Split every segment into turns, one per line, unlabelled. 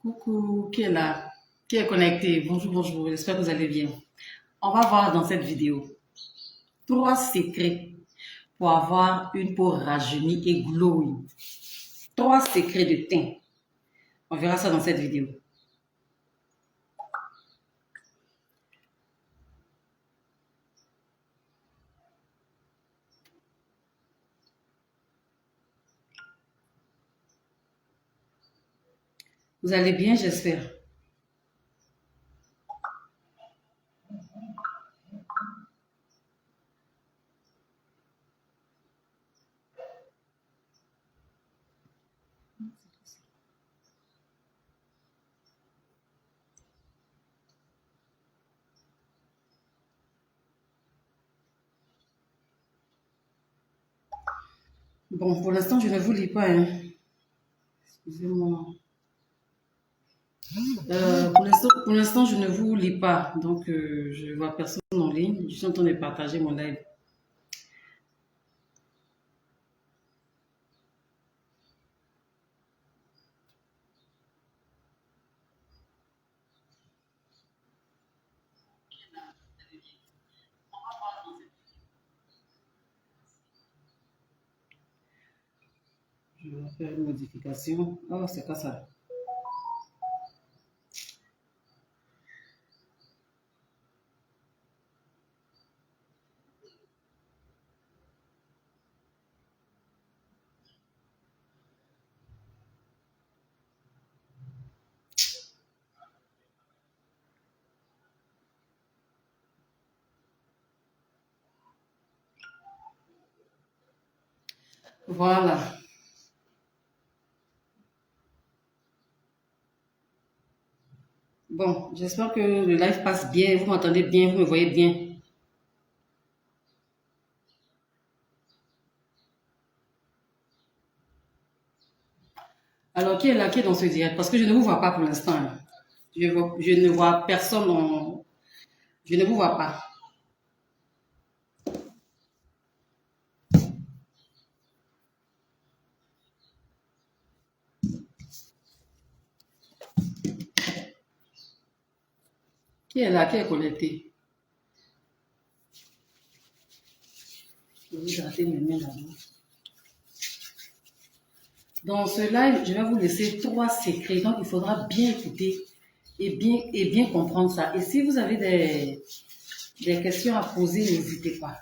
Coucou, qui est là? Qui est connecté? Bonjour, bonjour, j'espère que vous allez bien. On va voir dans cette vidéo trois secrets pour avoir une peau rajeunie et glowy. Trois secrets de teint. On verra ça dans cette vidéo. Vous allez bien, j'espère. Bon, pour l'instant, je ne vous lis pas. Hein. Excusez-moi. Pour l'instant, je ne vous lis pas. Donc, je ne vois personne en ligne. Je suis en train de partager mon live. Je vais faire une modification. Oh, c'est pas ça. Voilà. Bon, j'espère que le live passe bien, vous m'entendez bien, vous me voyez bien. Alors, qui est là, qui est dans ce direct? Parce que je ne vous vois pas pour l'instant. Hein. Je ne vois personne, je ne vous vois pas. Qui est là, qui est connecté? Je vais gratter mes mains là-bas. Dans ce live, je vais vous laisser trois secrets. Donc, il faudra bien écouter et bien comprendre ça. Et si vous avez des questions à poser, n'hésitez pas.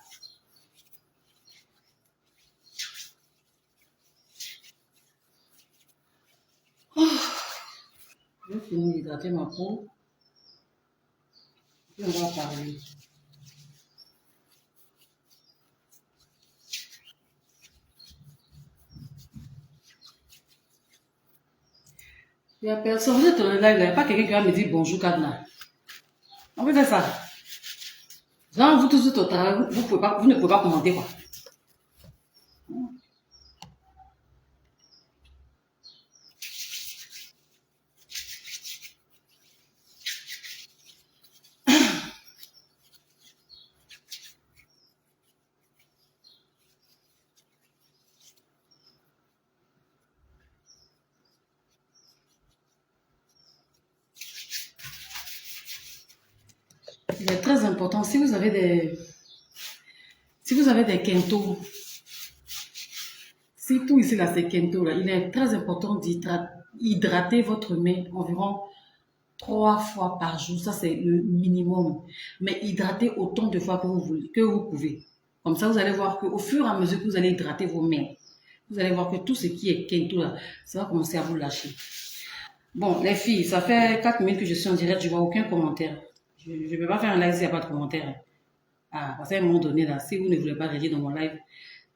Je vais finir d'hydrater ma peau. Puis on va parler. Il n'y a personne. Vous êtes dans le live, il n'y a pas quelqu'un qui va me dire bonjour, Kadna. On peut faire ça. Genre, vous tous êtes au travail, vous ne pouvez pas commenter, quoi. Il est très important, si vous avez des quintos, si tout ici là c'est quinto, là, il est très important d'hydrater votre main environ 3 fois par jour. Ça, c'est le minimum. Mais hydratez autant de fois que vous pouvez. Comme ça, vous allez voir qu'au fur et à mesure que vous allez hydrater vos mains, vous allez voir que tout ce qui est quinto là, ça va commencer à vous lâcher. Bon, les filles, ça fait 4 minutes que je suis en direct, je vois aucun commentaire. Je ne peux pas faire un live s'il n'y a pas de commentaire. Ah, parce qu'à un moment donné, là, si vous ne voulez pas réagir dans mon live,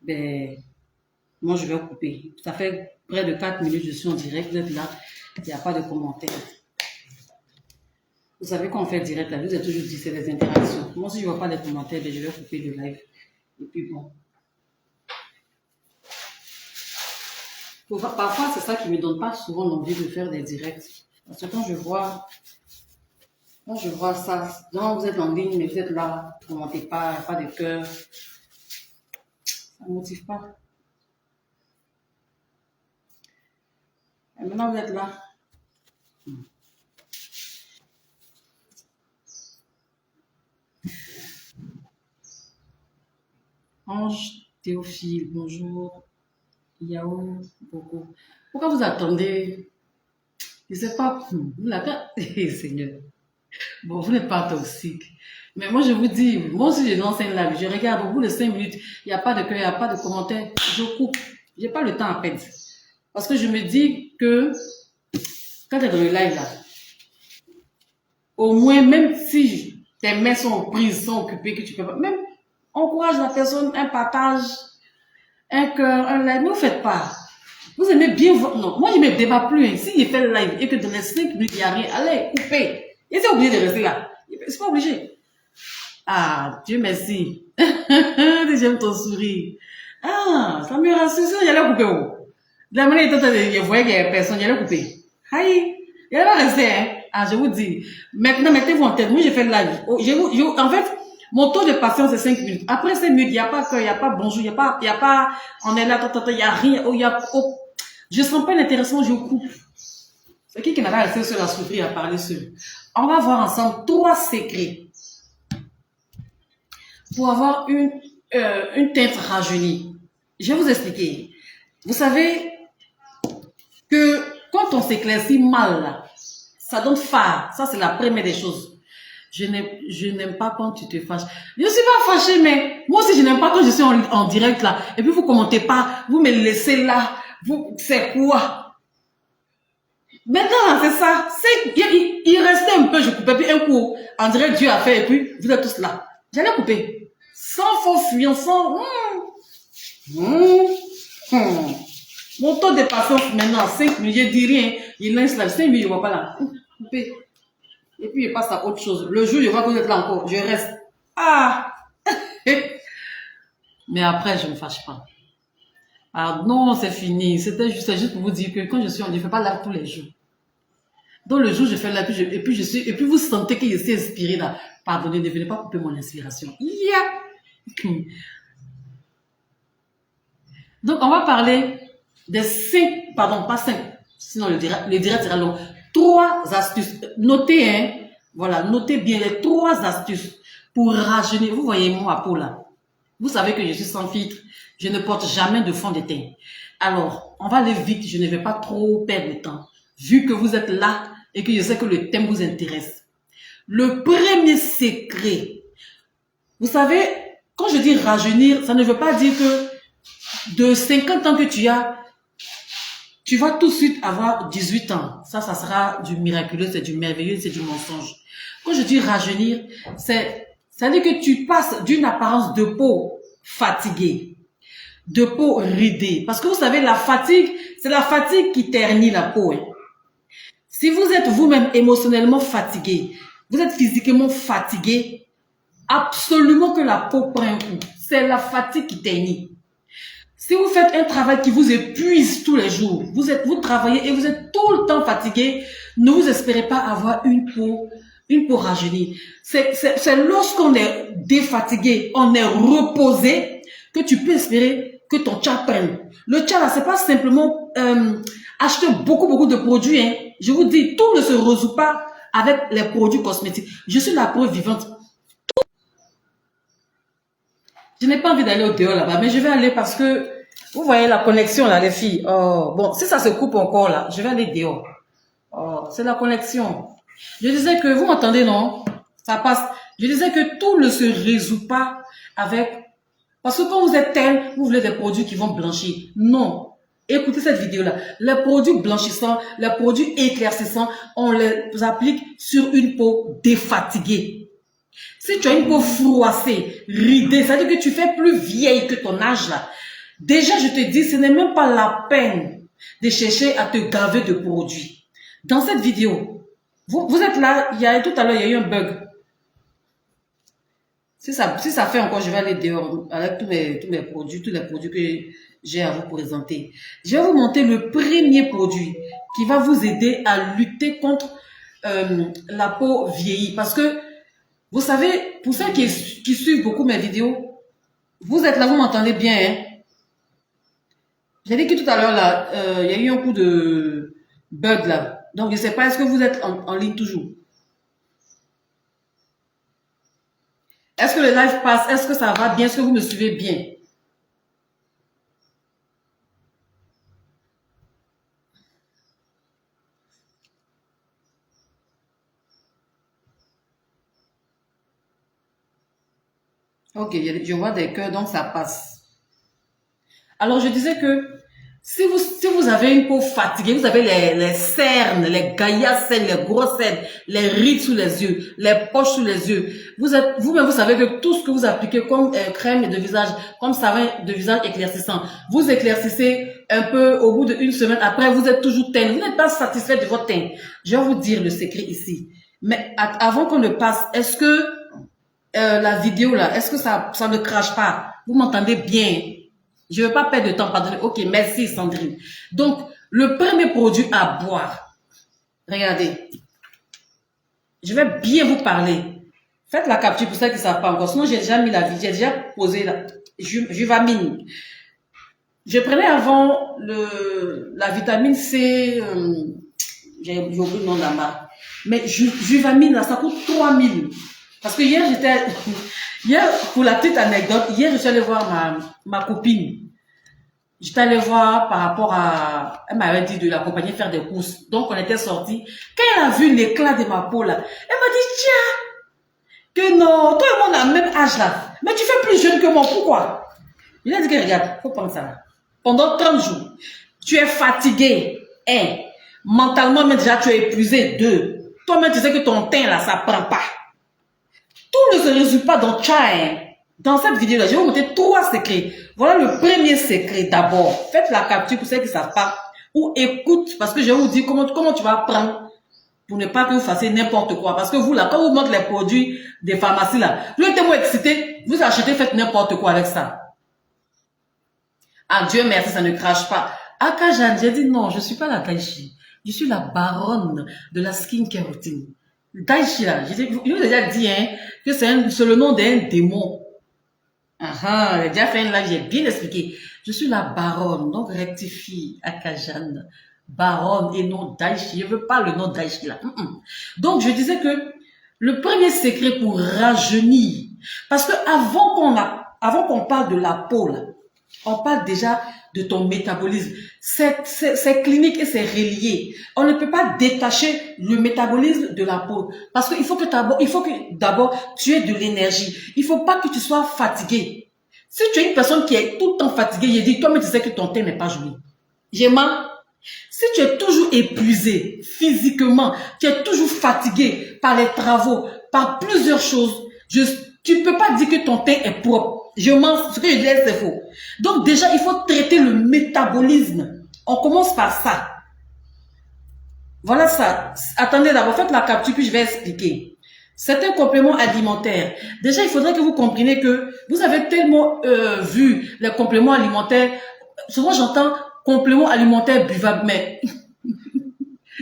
ben, moi, je vais couper. Ça fait près de 4 minutes, je suis en direct, vous êtes là, il n'y a pas de commentaire. Vous savez, quand on fait direct, là, je vous ai toujours dit, c'est des interactions. Moi, si je ne vois pas les commentaires, ben, je vais couper le live. Et puis bon. Parfois, c'est ça qui ne me donne pas souvent l'envie de faire des directs. Parce que quand je vois ça, donc vous êtes en ligne, mais vous êtes là, vous ne commentez pas de cœur, ça ne motive pas. Et maintenant, vous êtes là. Ange Théophile, bonjour. Yao, beaucoup. Pourquoi vous attendez? Je ne sais pas. Seigneur. Bon, vous n'êtes pas toxique. Mais moi, je vous dis, moi aussi, je lance un live. Je regarde, au bout de 5 minutes, il n'y a pas de cœur, il n'y a pas de commentaire. Je coupe. Je n'ai pas le temps à perdre. Parce que je me dis que quand tu es dans le live là, au moins, même si tes mains sont prises, sont occupées, que tu peux pas, même encourage la personne, un partage, un cœur, un like. Ne vous faites pas. Vous aimez bien votre... Non, moi je ne me débat plus. Hein. Si il fait le live et que dans les 5 minutes, il n'y a rien, allez, coupez. Il est obligé de rester là. C'est pas obligé. Ah, Dieu merci. J'aime ton sourire. Ah, ça me rassure. Il allait couper. Oh. De la manière dont je voyais qu'il n'y avait personne, il allait couper. Aïe, il allait rester. Hein. Ah, je vous dis. Maintenant, mettez-vous en tête. Moi, j'ai fait le live. Oh, en fait, mon taux de patience, c'est 5 minutes. Après 5 minutes, il n'y a pas que, il n'y a pas bonjour, il n'y a pas, on est là, il n'y a rien. Oh, il y a, oh. Je ne sens pas l'intéressement, je coupe. C'est qui n'a pas resté seul à souffrir, à parler seul. On va voir ensemble 3 secrets pour avoir une teinte rajeunie. Je vais vous expliquer. Vous savez que quand on s'éclaircit mal, là, ça donne fard. Ça, c'est la première des choses. Je n'aime pas quand tu te fâches. Je ne suis pas fâchée, mais moi aussi, je n'aime pas quand je suis en direct là. Et puis, vous commentez pas, vous me laissez là. C'est quoi? Maintenant, c'est ça. Il restait un peu, je coupais, puis un coup, en direct, Dieu a fait, et puis, vous êtes tous là. J'allais couper. Sans faux fuyant, sans... Mon taux de patience maintenant, 5 minutes, je dis rien. Il lance là, 5 minutes, je ne vois pas là. Coupé. Et puis, je passe à autre chose. Le jour, je vois que vous êtes là encore. Je reste. Ah! Mais après, je ne me fâche pas. Ah non, c'est fini. C'était juste pour vous dire que quand je suis je ne fais pas là tous les jours. Donc le jour, je fais là, et puis vous sentez que je suis inspiré là. Pardonnez, ne venez pas couper mon inspiration. Yeah. Donc, on va parler des 5, pardon, pas 5, sinon le direct sera long. 3 astuces. Notez, hein. Voilà, notez bien les 3 astuces pour rajeunir. Vous voyez moi peau là. Vous savez que je suis sans filtre. Je ne porte jamais de fond de teint. Alors, on va aller vite. Je ne vais pas trop perdre de temps. Vu que vous êtes là et que je sais que le thème vous intéresse. Le premier secret. Vous savez, quand je dis rajeunir, ça ne veut pas dire que de 50 ans que tu vas tout de suite avoir 18 ans. Ça sera du miraculeux, c'est du merveilleux, c'est du mensonge. Quand je dis rajeunir, c'est-à-dire que tu passes d'une apparence de peau fatiguée, de peau ridée. Parce que vous savez, la fatigue, c'est la fatigue qui ternit la peau. Hein. Si vous êtes vous-même émotionnellement fatigué, vous êtes physiquement fatigué, absolument que la peau prend un coup. C'est la fatigue qui ternit. Si vous faites un travail qui vous épuise tous les jours, vous travaillez et vous êtes tout le temps fatigué, ne vous espérez pas avoir une peau rajeunie. C'est lorsqu'on est défatigué, on est reposé, que tu peux espérer que ton tcha prenne. Le tcha là, c'est pas simplement acheter beaucoup de produits. Hein. Je vous dis, tout ne se résout pas avec les produits cosmétiques. Je suis la preuve vivante. Je n'ai pas envie d'aller au dehors là-bas, mais je vais aller parce que, vous voyez la connexion là, les filles. Oh, bon, si ça se coupe encore là, je vais aller dehors. Oh, c'est la connexion. Je disais que, vous m'entendez, non? Ça passe. Je disais que tout ne se résout pas avec... Parce que quand vous êtes tel, vous voulez des produits qui vont blanchir. Non. Écoutez cette vidéo-là. Les produits blanchissants, les produits éclaircissants, on les applique sur une peau défatiguée. Si tu as une peau froissée, ridée, ça veut dire que tu fais plus vieille que ton âge là. Déjà, je te dis, ce n'est même pas la peine de chercher à te gaver de produits. Dans cette vidéo, vous êtes là, tout à l'heure, il y a eu un bug. Si ça fait encore, je vais aller dehors avec tous les produits que j'ai à vous présenter. Je vais vous montrer le premier produit qui va vous aider à lutter contre la peau vieillie. Parce que, vous savez, pour ceux qui suivent beaucoup mes vidéos, vous êtes là, vous m'entendez bien. Hein? J'ai dit que tout à l'heure, là, il y a eu un coup de bug là. Donc, je ne sais pas, est-ce que vous êtes en ligne toujours? Est-ce que le live passe? Est-ce que ça va bien? Est-ce que vous me suivez bien? Ok, je vois des cœurs, donc ça passe. Alors, je disais que si vous avez une peau fatiguée, vous avez les cernes, les gaillards cernes, les grosses cernes, les rides sous les yeux, les poches sous les yeux, vous-même, vous savez que tout ce que vous appliquez comme crème de visage, comme savon de visage éclaircissant, vous éclaircissez un peu au bout d'une semaine, après, vous êtes toujours teint. Vous n'êtes pas satisfait de votre teint. Je vais vous dire le secret ici. Mais avant qu'on ne passe, est-ce que la vidéo là, est-ce que ça ne crache pas? Vous m'entendez bien? Je ne veux pas perdre de temps, pardonnez. Ok, merci Sandrine. Donc, le premier produit à boire, regardez, je vais bien vous parler. Faites la capture pour ceux qui ne savent pas encore. Sinon, j'ai déjà mis la vidéo, j'ai déjà posé la Juvamine. Je prenais avant la vitamine C, j'ai oublié le nom de la marque. Mais Juvamine, là, ça coûte 3000. Parce que hier, pour la petite anecdote, hier, je suis allée voir ma copine. J'étais allée voir par rapport à, elle m'avait dit de l'accompagner faire des courses. Donc, on était sortis. Quand elle a vu l'éclat de ma peau, là, elle m'a dit, tiens, que non, toi et moi, on a le même âge, là. Mais tu fais plus jeune que moi, pourquoi? Je lui ai dit que, regarde, faut prendre ça, là. Pendant 30 jours, tu es fatigué, 1. Mentalement, mais déjà, tu es épuisé, 2. Toi-même, tu sais que ton teint, là, ça prend pas. Tout ne se résume pas dans Tchaï. Dans cette vidéo-là, je vais vous montrer 3 secrets. Voilà le premier secret d'abord. Faites la capture pour ceux qui ne savent pas. Ou écoute, parce que je vais vous dire comment tu vas prendre pour ne pas que vous fassiez n'importe quoi. Parce que vous, là, quand vous montrez les produits des pharmacies, là, vous êtes tellement excité, vous achetez, faites n'importe quoi avec ça. Ah, Dieu merci, ça ne crache pas. Akajan, j'ai dit non, je ne suis pas la Daichi. Je suis la baronne de la skincare routine. Daichi, là, je vous ai déjà dit hein, que c'est le nom d'un démon. J'ai déjà fait une live, j'ai bien expliqué. Je suis la baronne, donc rectifie Akajan. Baronne et non Daichi. Je ne veux pas le nom Daichi là. Donc, je disais que le premier secret pour rajeunir, parce que avant qu'on parle de la peau là, on parle déjà de ton métabolisme. C'est clinique et c'est relié. On ne peut pas détacher le métabolisme de la peau. Parce qu'il faut que d'abord tu aies de l'énergie. Il ne faut pas que tu sois fatigué. Si tu es une personne qui est tout le temps fatiguée, je dis, toi-même tu sais que ton teint n'est pas joli. J'ai mal. Si tu es toujours épuisé physiquement, tu es toujours fatigué par les travaux, par plusieurs choses, tu ne peux pas dire que ton teint est propre. Ce que je dis, c'est faux. Donc déjà, il faut traiter le métabolisme. On commence par ça. Voilà ça. Attendez d'abord, faites la capture, puis je vais expliquer. C'est un complément alimentaire. Déjà, il faudrait que vous compreniez que vous avez tellement vu les compléments alimentaires. Souvent, j'entends complément alimentaire buvable, mais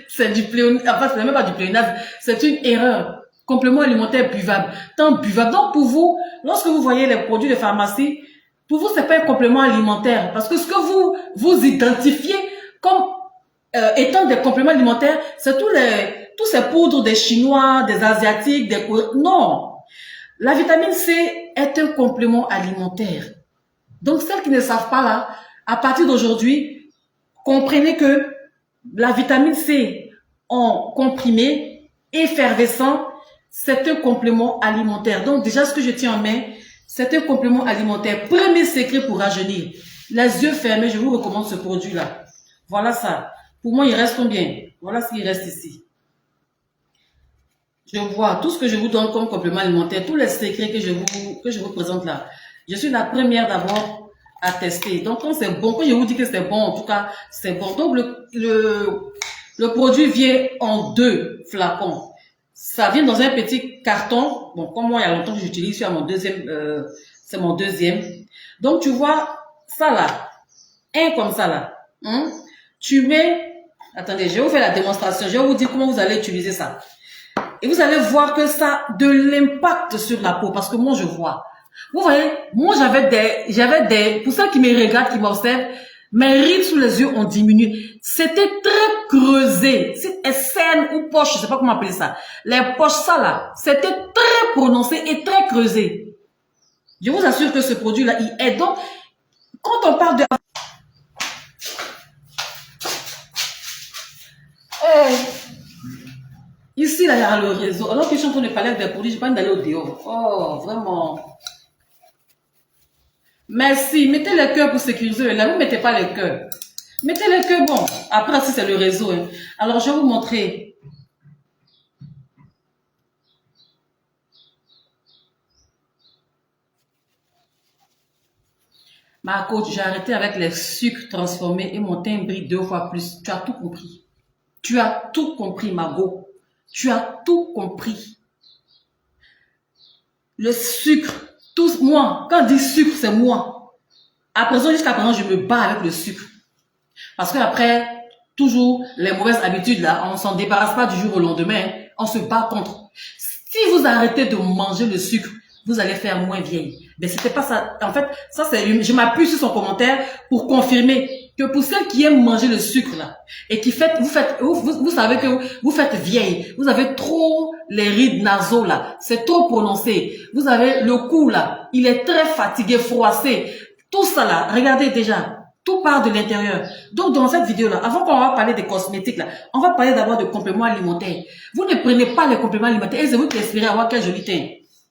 c'est du pléonasme. Enfin, c'est même pas du pléonasme, c'est une erreur. Complément alimentaire buvable. Tant buvable. Donc, pour vous, lorsque vous voyez les produits de pharmacie, pour vous, c'est pas un complément alimentaire. Parce que ce que vous identifiez comme étant des compléments alimentaires, c'est tous ces poudres des Chinois, des Asiatiques, des Coréens. Non. La vitamine C est un complément alimentaire. Donc, celles qui ne savent pas là, à partir d'aujourd'hui, comprenez que la vitamine C en comprimé, effervescent, c'est un complément alimentaire. Donc, déjà, ce que je tiens en main, c'est un complément alimentaire. Premier secret pour rajeunir. Les yeux fermés, je vous recommande ce produit-là. Voilà ça. Pour moi, il reste combien? Voilà ce qu'il reste ici. Je vois tout ce que je vous donne comme complément alimentaire, tous les secrets que je vous présente là. Je suis la première d'abord à tester. Donc, quand c'est bon, quand je vous dis que c'est bon, en tout cas, c'est bon. Donc, le produit vient en 2 flacons. Ça vient dans un petit carton. Bon, comme moi, il y a longtemps que j'utilise, c'est mon deuxième. Donc, tu vois, ça là, un comme ça là. Tu mets, attendez, je vais vous faire la démonstration. Je vais vous dire comment vous allez utiliser ça. Et vous allez voir que ça a de l'impact sur la peau. Parce que moi, je vois. Vous voyez, moi, j'avais des, pour ceux qui me regardent, qui m'observent, Mes rides sous les yeux ont diminué. C'était très creusé. C'est scène ou poche, je sais pas comment appeler ça. Les poches, ça là, c'était très prononcé et très creusé. Je vous assure que ce produit-là, il aide. Donc, quand on parle de... Ici, là, il y a le réseau. Alors que je suis en train de parler avec des produits, je pas d'aller au dehors. Oh, vraiment. Merci. Mettez les cœurs pour sécuriser. Là, vous ne mettez pas les cœurs. Mettez les cœurs, bon. Après, si c'est le réseau. Hein. Alors, je vais vous montrer. Ma coach, j'ai arrêté avec les sucres transformés et mon teint brille 2 fois plus. Tu as tout compris. Tu as tout compris, Margot. Tu as tout compris. Le sucre, tous, moi, quand on dit sucre, c'est moi. À présent, jusqu'à présent, je me bats avec le sucre. Parce qu'après, toujours, les mauvaises habitudes, là, on ne s'en débarrasse pas du jour au lendemain. On se bat contre. Si vous arrêtez de manger le sucre, vous allez faire moins vieille. Mais c'était pas ça. En fait, ça c'est, je m'appuie sur son commentaire pour confirmer que pour celles qui aiment manger le sucre là et qui vous savez que vous faites vieille. Vous avez trop les rides nasaux là. C'est trop prononcé. Vous avez le cou là. Il est très fatigué, froissé. Tout ça là, regardez déjà. Tout part de l'intérieur. Donc, dans cette vidéo-là, avant qu'on va parler des cosmétiques, là, on va parler d'abord de compléments alimentaires. Vous ne prenez pas les compléments alimentaires et c'est vous qui espérez avoir quel joli teint.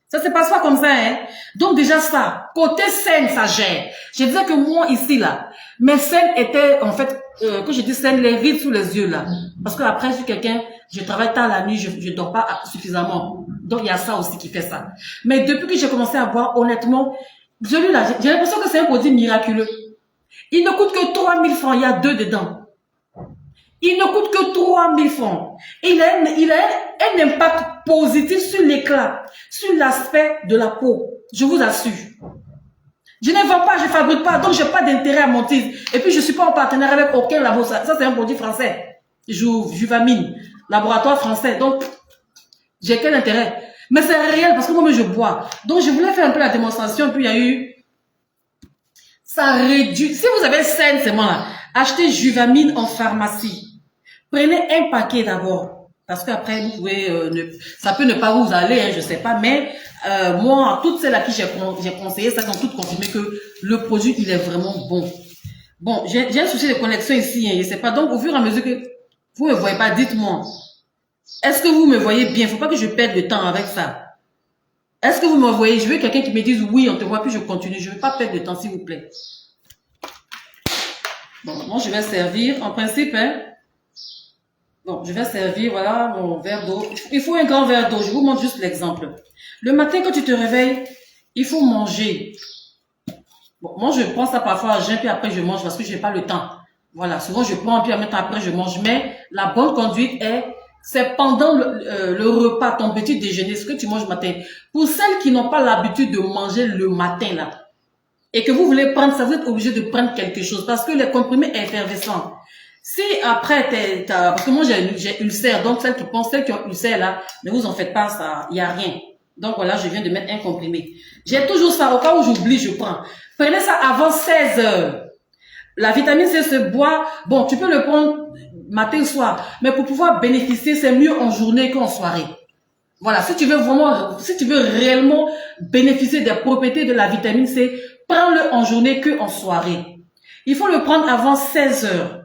Ça se passe pas comme ça, hein. Donc, déjà ça, côté scène, ça gère. Je disais que moi, ici, là, mes scènes étaient, en fait, que je dis scène, les rides sous les yeux, là. Parce que après, je suis quelqu'un, je travaille tard la nuit, je dors pas suffisamment. Donc, il y a ça aussi qui fait ça. Mais depuis que j'ai commencé à voir, honnêtement, celui-là, j'ai l'impression que c'est un produit miraculeux. Il ne coûte que 3000 francs. Il y a 2 dedans. Il ne coûte que 3000 francs. Il a un impact positif sur l'éclat, sur l'aspect de la peau. Je vous assure. Je ne vends pas, je ne fabrique pas, donc je n'ai pas d'intérêt à monter. Et puis, je ne suis pas en partenariat avec aucun labo. Ça c'est un produit français. Juvamine, laboratoire français. Donc, j'ai quel intérêt? Mais c'est réel parce que moi-même, je bois. Donc, je voulais faire un peu la démonstration. Puis, il y a eu... Ça réduit. Si vous avez scène, c'est moi là. Achetez Juvamine en pharmacie. Prenez un paquet d'abord. Parce qu'après, vous pouvez, ça peut ne pas vous aller, hein, je sais pas. Mais moi, toutes celles à qui j'ai conseillé, ça ont toutes confirmé que le produit, il est vraiment bon. Bon, j'ai un souci de connexion ici, hein, je sais pas. Donc, au fur et à mesure que vous me voyez pas, dites-moi. Est-ce que vous me voyez bien? Faut pas que je perde de temps avec ça. Est-ce que vous me voyez? Je veux quelqu'un qui me dise oui, on te voit, puis je continue. Je ne veux pas perdre de temps, s'il vous plaît. Bon, moi, je vais servir. En principe, hein. Bon, je vais servir, voilà, mon verre d'eau. Il faut un grand verre d'eau. Je vous montre juste l'exemple. Le matin, quand tu te réveilles, il faut manger. Bon, moi, je prends ça parfois à jeun, puis après, je mange parce que je n'ai pas le temps. Voilà, souvent, je prends, puis après, je mange. Mais la bonne conduite est... C'est pendant le repas, ton petit déjeuner, ce que tu manges le matin. Pour celles qui n'ont pas l'habitude de manger le matin, là, et que vous voulez prendre ça, vous êtes obligé de prendre quelque chose, parce que les comprimés effervescents, si après, parce que moi j'ai ulcère, donc celles qui ont ulcère, là, ne vous en faites pas, ça, il n'y a rien. Donc voilà, je viens de mettre un comprimé. J'ai toujours ça, au cas où j'oublie, je prends. Prenez ça avant 16 heures. La vitamine C se boit, bon, tu peux le prendre matin ou soir, mais pour pouvoir bénéficier, c'est mieux en journée qu'en soirée. Voilà, si tu veux réellement bénéficier des propriétés de la vitamine C, prends-le en journée qu'en soirée. Il faut le prendre avant 16 heures.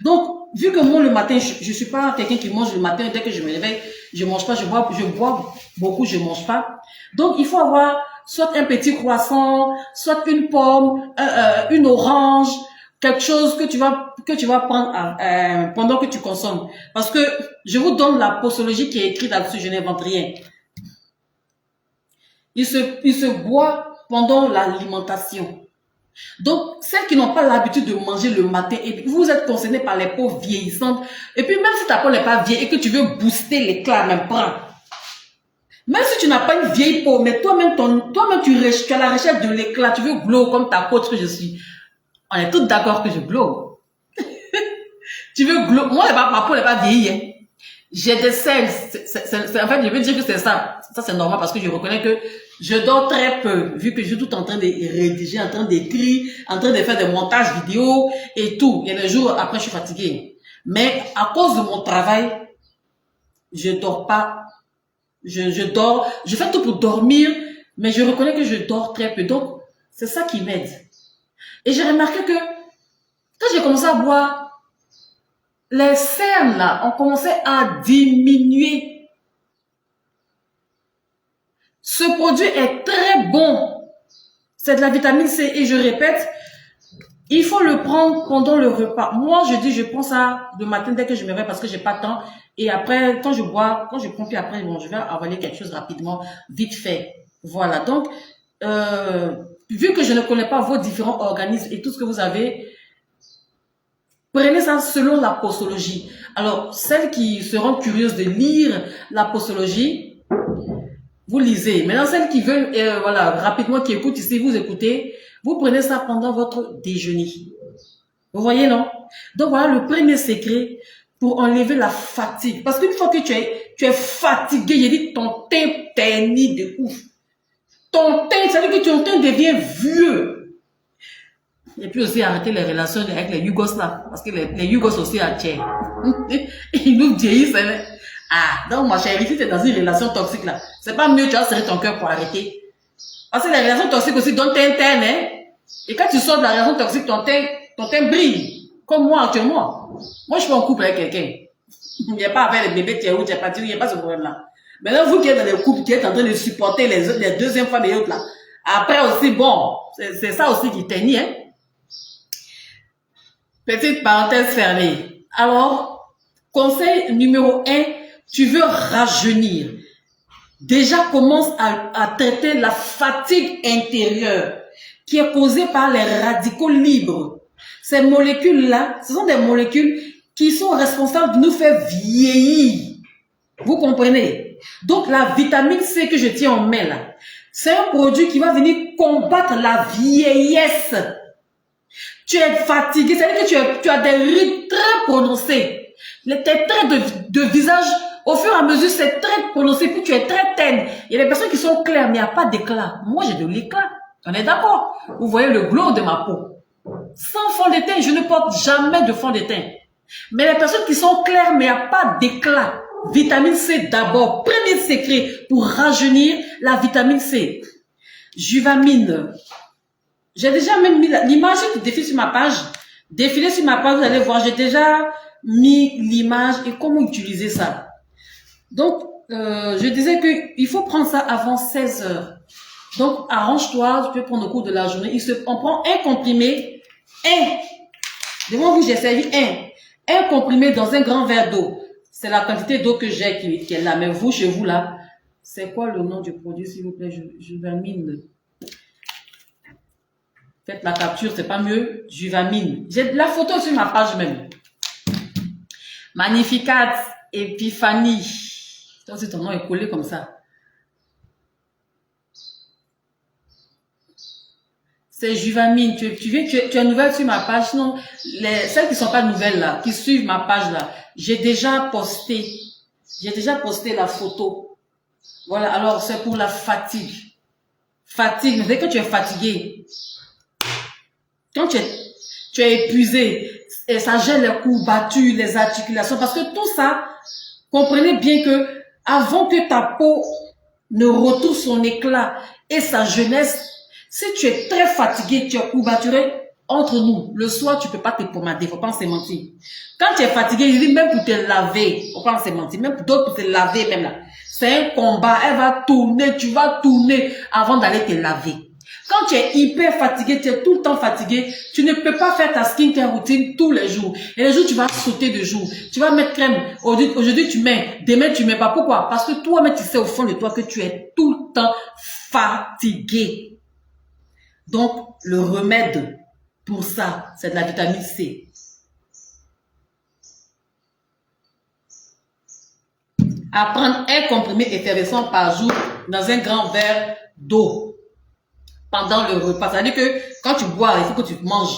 Donc, vu que moi le matin, je suis pas quelqu'un qui mange le matin, dès que je me réveille, je mange pas, je bois beaucoup, je mange pas. Donc, il faut avoir soit un petit croissant, soit une pomme, une orange, quelque chose que tu vas prendre pendant que tu consommes. Parce que je vous donne la posologie qui est écrite là-dessus, je n'invente rien. Il se boit pendant l'alimentation. Donc, celles qui n'ont pas l'habitude de manger le matin, et puis vous êtes concerné par les peaux vieillissantes, et puis même si ta peau n'est pas vieille et que tu veux booster l'éclat, même prends. Même si tu n'as pas une vieille peau, mais toi-même, tu as la recherche de l'éclat, tu veux glow comme ta coach que je suis. On est tous d'accord que je glow. Tu veux glow. Moi, ma peau n'est pas vieillie. Hein. J'ai des selles. En fait, je veux dire que c'est ça. Ça, c'est normal parce que je reconnais que je dors très peu, vu que je suis tout en train de rédiger, en train d'écrire, en train de faire des montages vidéo et tout. Il y a des jours après, je suis fatiguée. Mais à cause de mon travail, je dors pas. Je dors, je fais tout pour dormir, mais je reconnais que je dors très peu. Donc, c'est ça qui m'aide. Et j'ai remarqué que quand j'ai commencé à boire, les cernes là ont commencé à diminuer. Ce produit est très bon. C'est de la vitamine C et je répète, il faut le prendre pendant le repas. Moi, je dis, je prends ça le matin dès que je me réveille parce que j'ai pas de temps. Et après, quand je bois, quand je prends, puis après, bon, je vais avaler quelque chose rapidement, vite fait. Voilà. Donc, vu que je ne connais pas vos différents organismes et tout ce que vous avez, prenez ça selon la postologie. Alors, celles qui seront curieuses de lire la postologie, vous lisez. Maintenant, celles qui veulent, voilà, rapidement, qui écoutent ici, vous écoutez, vous prenez ça pendant votre déjeuner. Vous voyez, non? Donc, voilà le premier secret pour enlever la fatigue. Parce qu'une fois que tu es fatigué, j'ai dit, ton teint ternit de ouf. Ton teint, ça veut dire que ton teint devient vieux. Et puis aussi arrêter les relations avec les Yougoslavs. Parce que les Yougos aussi attirent. Ils nous vieillissent. Hein? Ah, donc ma chérie, si tu es dans une relation toxique là, c'est pas mieux, tu vas serrer ton cœur pour arrêter. Parce que les relations toxiques aussi donnent teint, hein. Et quand tu sors de la relation toxique, ton teint brille. Comme moi actuellement. Moi, je suis en couple avec quelqu'un. Il n'y a pas avec les bébés, tu es où, tu es parti, il n'y a pas ce problème-là. Maintenant, vous qui êtes dans les couples, qui êtes en train de supporter les deuxièmes femmes et autres là. Après aussi, bon, c'est ça aussi qui teignit, hein. Petite parenthèse fermée. Alors, conseil numéro 1, tu veux rajeunir. Déjà commence à traiter la fatigue intérieure qui est causée par les radicaux libres. Ces molécules-là, ce sont des molécules qui sont responsables de nous faire vieillir. Vous comprenez? Donc, la vitamine C que je tiens en main là, c'est un produit qui va venir combattre la vieillesse. Tu es fatigué, c'est-à-dire que tu as des rides très prononcés. Tes traits de visage, au fur et à mesure, c'est très prononcé, puis tu es très terne. Il y a des personnes qui sont claires, mais il n'y a pas d'éclat. Moi, j'ai de l'éclat. On est d'accord? Vous voyez le glow de ma peau. Sans fond de teint, je ne porte jamais de fond de teint. Mais les personnes qui sont claires, mais il n'y a pas d'éclat. Vitamine C d'abord. Premier secret pour rajeunir, la vitamine C. Juvamine. J'ai déjà même mis l'image qui défile sur ma page. Défiler sur ma page, vous allez voir, j'ai déjà mis l'image et comment utiliser ça. Donc, je disais qu'il faut prendre ça avant 16 heures. Donc, arrange-toi, tu peux prendre au cours de la journée. On prend un comprimé, devant vous, j'ai servi un comprimé dans un grand verre d'eau. C'est la quantité d'eau que j'ai qui est là. Mais vous, chez vous, là, c'est quoi le nom du produit, s'il vous plaît? Juvamine. Faites la capture, c'est pas mieux. Juvamine. J'ai la photo sur ma page même. Magnificat Epiphanie. Si ton nom est collé comme ça. C'est Juvamine. Tu es nouvelle sur ma page. Non, celles qui sont pas nouvelles là, qui suivent ma page là, j'ai déjà posté la photo. Voilà, alors c'est pour la fatigue. Fatigue, dès que tu es fatigué, quand tu es épuisé, et ça gêne les courbatures, les articulations, parce que tout ça, comprenez bien que avant que ta peau ne retrouve son éclat et sa jeunesse, si tu es très fatigué, tu es courbaturé, entre nous, le soir, tu peux pas te pommader, faut pas en se mentir. Quand tu es fatigué, je dis même pour te laver, faut pas en se mentir, même pour d'autres pour te laver même là. C'est un combat, elle va tourner, tu vas tourner avant d'aller te laver. Quand tu es hyper fatigué, tu es tout le temps fatigué, tu ne peux pas faire ta skincare routine tous les jours. Et les jours, tu vas sauter de jour. Tu vas mettre crème. Aujourd'hui, tu mets. Demain, tu mets pas. Pourquoi? Parce que toi-même, tu sais au fond de toi que tu es tout le temps fatigué. Donc, le remède pour ça, c'est de la vitamine C. À prendre un comprimé effervescent par jour dans un grand verre d'eau. Pendant le repas. C'est-à-dire que quand tu bois, il faut que tu manges.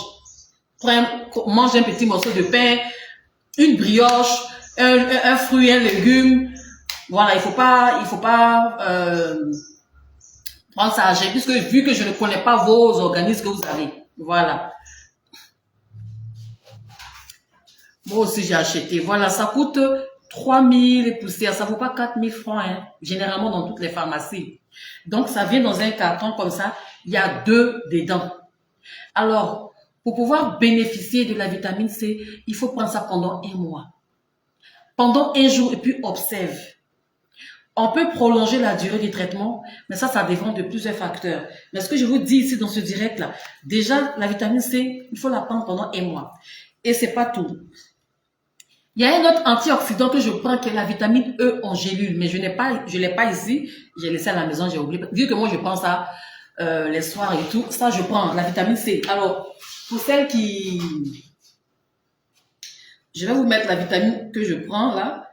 Mange un petit morceau de pain, une brioche, un fruit, un légume. Voilà, il faut pas prendre ça à jeter, puisque vu que je ne connais pas vos organismes que vous avez. Voilà. Moi aussi, j'ai acheté. Voilà, ça coûte 3 000 et poussières. Ça vaut pas 4 000 francs, hein, généralement dans toutes les pharmacies. Donc, ça vient dans un carton comme ça. Il y a 2 dedans. Alors, pour pouvoir bénéficier de la vitamine C, il faut prendre ça pendant 1 mois. Pendant 1 jour, et puis observe. On peut prolonger la durée du traitement, mais ça dépend de plusieurs facteurs. Mais ce que je vous dis ici dans ce direct-là, déjà, la vitamine C, il faut la prendre pendant 1 mois. Et c'est pas tout. Il y a un autre antioxydant que je prends qui est la vitamine E en gélule, mais je l'ai pas ici. J'ai laissé à la maison, j'ai oublié. Vu que moi je prends ça les soirs et tout, ça je prends la vitamine C. Alors pour celles qui, je vais vous mettre la vitamine que je prends là.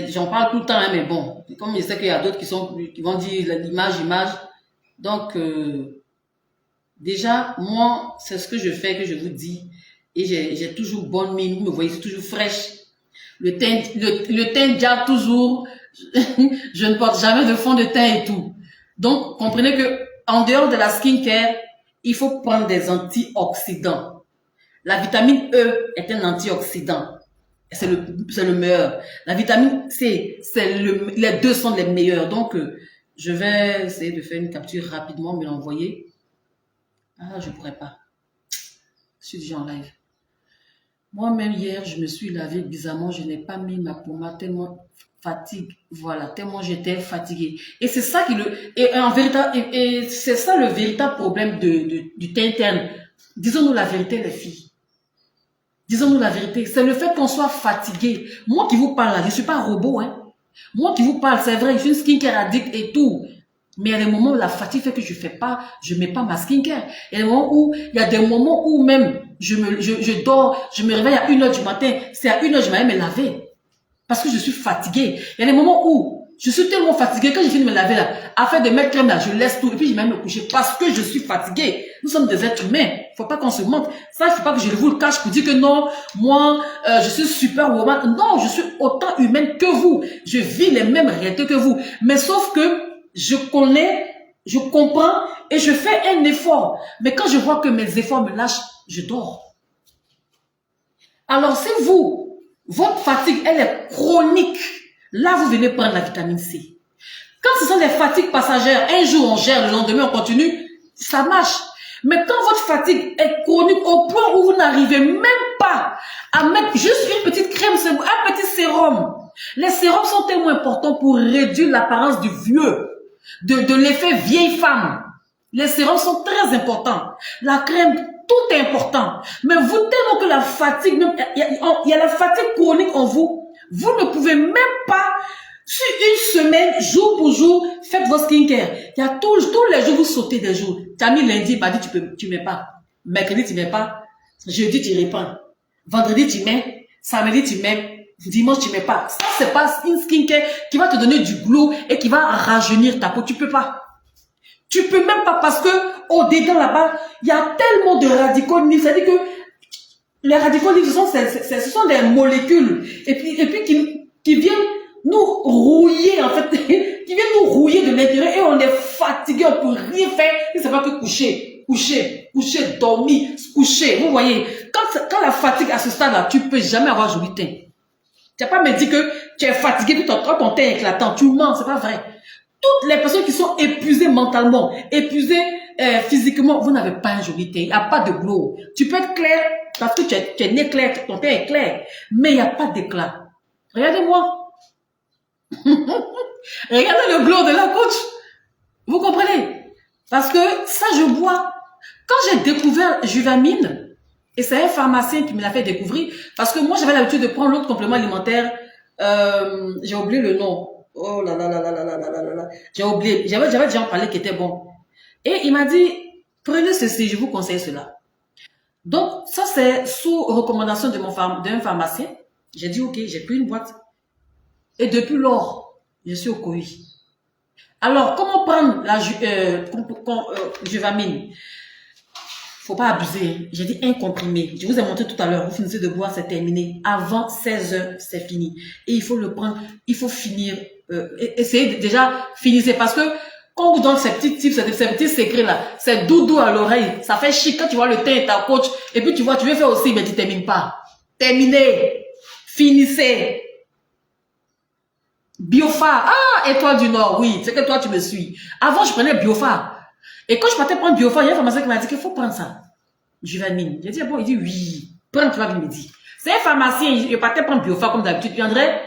J'en parle tout le temps, hein, mais bon, comme je sais qu'il y a d'autres qui vont dire l'image. Donc déjà moi c'est ce que je fais que je vous dis. Et j'ai toujours bonne mine, vous me voyez, c'est toujours fraîche. Le teint déjà toujours, je ne porte jamais de fond de teint et tout. Donc, comprenez que en dehors de la skincare, il faut prendre des antioxydants. La vitamine E est un antioxydant. C'est le meilleur. La vitamine C, les 2 sont les meilleurs. Donc, je vais essayer de faire une capture rapidement, me l'envoyer. Ah, je pourrais pas. Je suis déjà en live. Moi-même, hier, je me suis lavé bizarrement. Je n'ai pas mis ma pommade tellement fatigue. Voilà, tellement j'étais fatiguée. Et c'est ça c'est ça le véritable problème du teint interne. Disons-nous la vérité, les filles. Disons-nous la vérité. C'est le fait qu'on soit fatigué. Moi qui vous parle là, je ne suis pas un robot, hein. Moi qui vous parle, c'est vrai, je suis une skincare addict et tout. Mais il y a des moments où la fatigue fait que je mets pas ma skincare. Il y a des moments où même, je dors, je me réveille à 1h du matin. C'est à 1h du matin me laver. Parce que je suis fatiguée. Il y a des moments où je suis tellement fatiguée, quand je finis de me laver là, afin de mettre crème là, je laisse tout et puis je vais me coucher parce que je suis fatiguée. Nous sommes des êtres humains. Faut pas qu'on se mente. Ça, il faut pas que je vous le cache pour dire que non, moi, je suis super woman. Non, je suis autant humaine que vous. Je vis les mêmes réalités que vous. Mais sauf que je connais, je comprends et je fais un effort. Mais quand je vois que mes efforts me lâchent, je dors. Alors si votre fatigue, elle est chronique, là vous venez prendre la vitamine C. Quand ce sont des fatigues passagères, un jour on gère, le lendemain on continue, ça marche. Mais quand votre fatigue est chronique au point où vous n'arrivez même pas à mettre juste une petite crème, un petit sérum. Les sérums sont tellement importants pour réduire l'apparence du vieux. De l'effet vieille femme. Les sérums sont très importants. La crème, tout est important. Mais vous, tellement que la fatigue, il y a la fatigue chronique en vous, vous ne pouvez même pas, sur une semaine, jour pour jour, faites votre skincare. Il y a tous les jours, vous sautez des jours. Tu as mis lundi, mardi, tu mets pas. Mercredi, tu mets pas. Jeudi, tu répands. Vendredi, tu mets. Samedi, tu mets. Dimanche, tu mets pas. Ça, c'est pas une skincare qui va te donner du glow et qui va rajeunir ta peau. Tu peux pas. Tu peux même pas parce que au-dedans là-bas, il y a tellement de radicaux libres. C'est-à-dire que les radicaux libres, ce sont des molécules et puis qui viennent nous rouiller, en fait, qui viennent nous rouiller de l'intérieur et on est fatigué, on peut rien faire. Il ne pas que coucher, dormir, coucher. Vous voyez, quand la fatigue à ce stade-là, tu peux jamais avoir joli teint. Tu n'as pas me dit que tu es fatigué, puis ton teint est éclatant. Tu mens, c'est pas vrai. Toutes les personnes qui sont épuisées mentalement, épuisées physiquement, vous n'avez pas un joli teint. Il n'y a pas de glow. Tu peux être clair parce que tu es né clair, ton teint est clair. Mais il n'y a pas d'éclat. Regardez-moi. Regardez le glow de la coach. Vous comprenez? Parce que ça, je bois. Quand j'ai découvert Juvamine, et c'est un pharmacien qui me l'a fait découvrir, parce que moi, j'avais l'habitude de prendre l'autre complément alimentaire. J'ai oublié le nom. Oh là là là là là là là là là. J'ai oublié. J'avais déjà parlé qui était bon. Et il m'a dit, prenez ceci, je vous conseille cela. Donc, ça, c'est sous recommandation d'un pharmacien. J'ai dit, ok, j'ai pris une boîte. Et depuis lors, je suis au coï. Alors, comment prendre la Juvamine? faut pas abuser. Hein. J'ai dit un comprimé. Je vous ai montré tout à l'heure. Vous finissez de boire, c'est terminé. Avant 16 heures, c'est fini. Et il faut le prendre. Il faut finir. Essayez déjà, finissez. Parce que quand on vous donne ces petits tips, ces petits secrets là, c'est doudou à l'oreille. Ça fait chic quand tu vois le teint et ta coach. Et puis tu vois, tu veux faire aussi, mais tu termines pas. Terminez. Finissez. Biophare. Ah, étoile du Nord. Oui, c'est que toi, tu me suis. Avant, je prenais Biophare. Et quand je partais prendre Biophare, il y a un pharmacien qui m'a dit qu'il faut prendre ça. Juvanine. J'ai dit, bon, il dit oui. Prends, tu vas venir me dire. C'est un pharmacien, il partait prendre Biophare comme d'habitude. Il viendrait,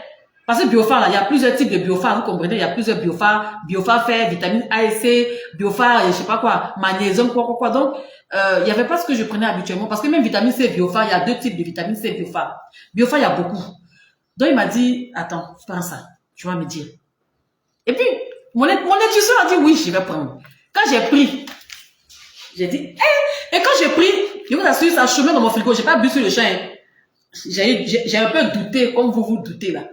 parce que Biophare, là, il y a plusieurs types de Biophare, vous comprenez, il y a plusieurs Biophare. Biophare fer, vitamine A et C, Biophare, je sais pas quoi, magnésium, quoi. Donc, il y avait pas ce que je prenais habituellement, parce que même vitamine C et Biophare, il y a deux types de vitamine C et Biophare. Biophare, il y a beaucoup. Donc, il m'a dit, attends, prends ça. Tu vas me dire. Et puis, mon étudiant a dit, oui, je vais prendre. Quand j'ai pris, j'ai dit, et quand j'ai pris, je vous assure, ça chemin dans mon frigo, j'ai pas bu sur le champ. J'ai un peu douté, comme vous doutez là.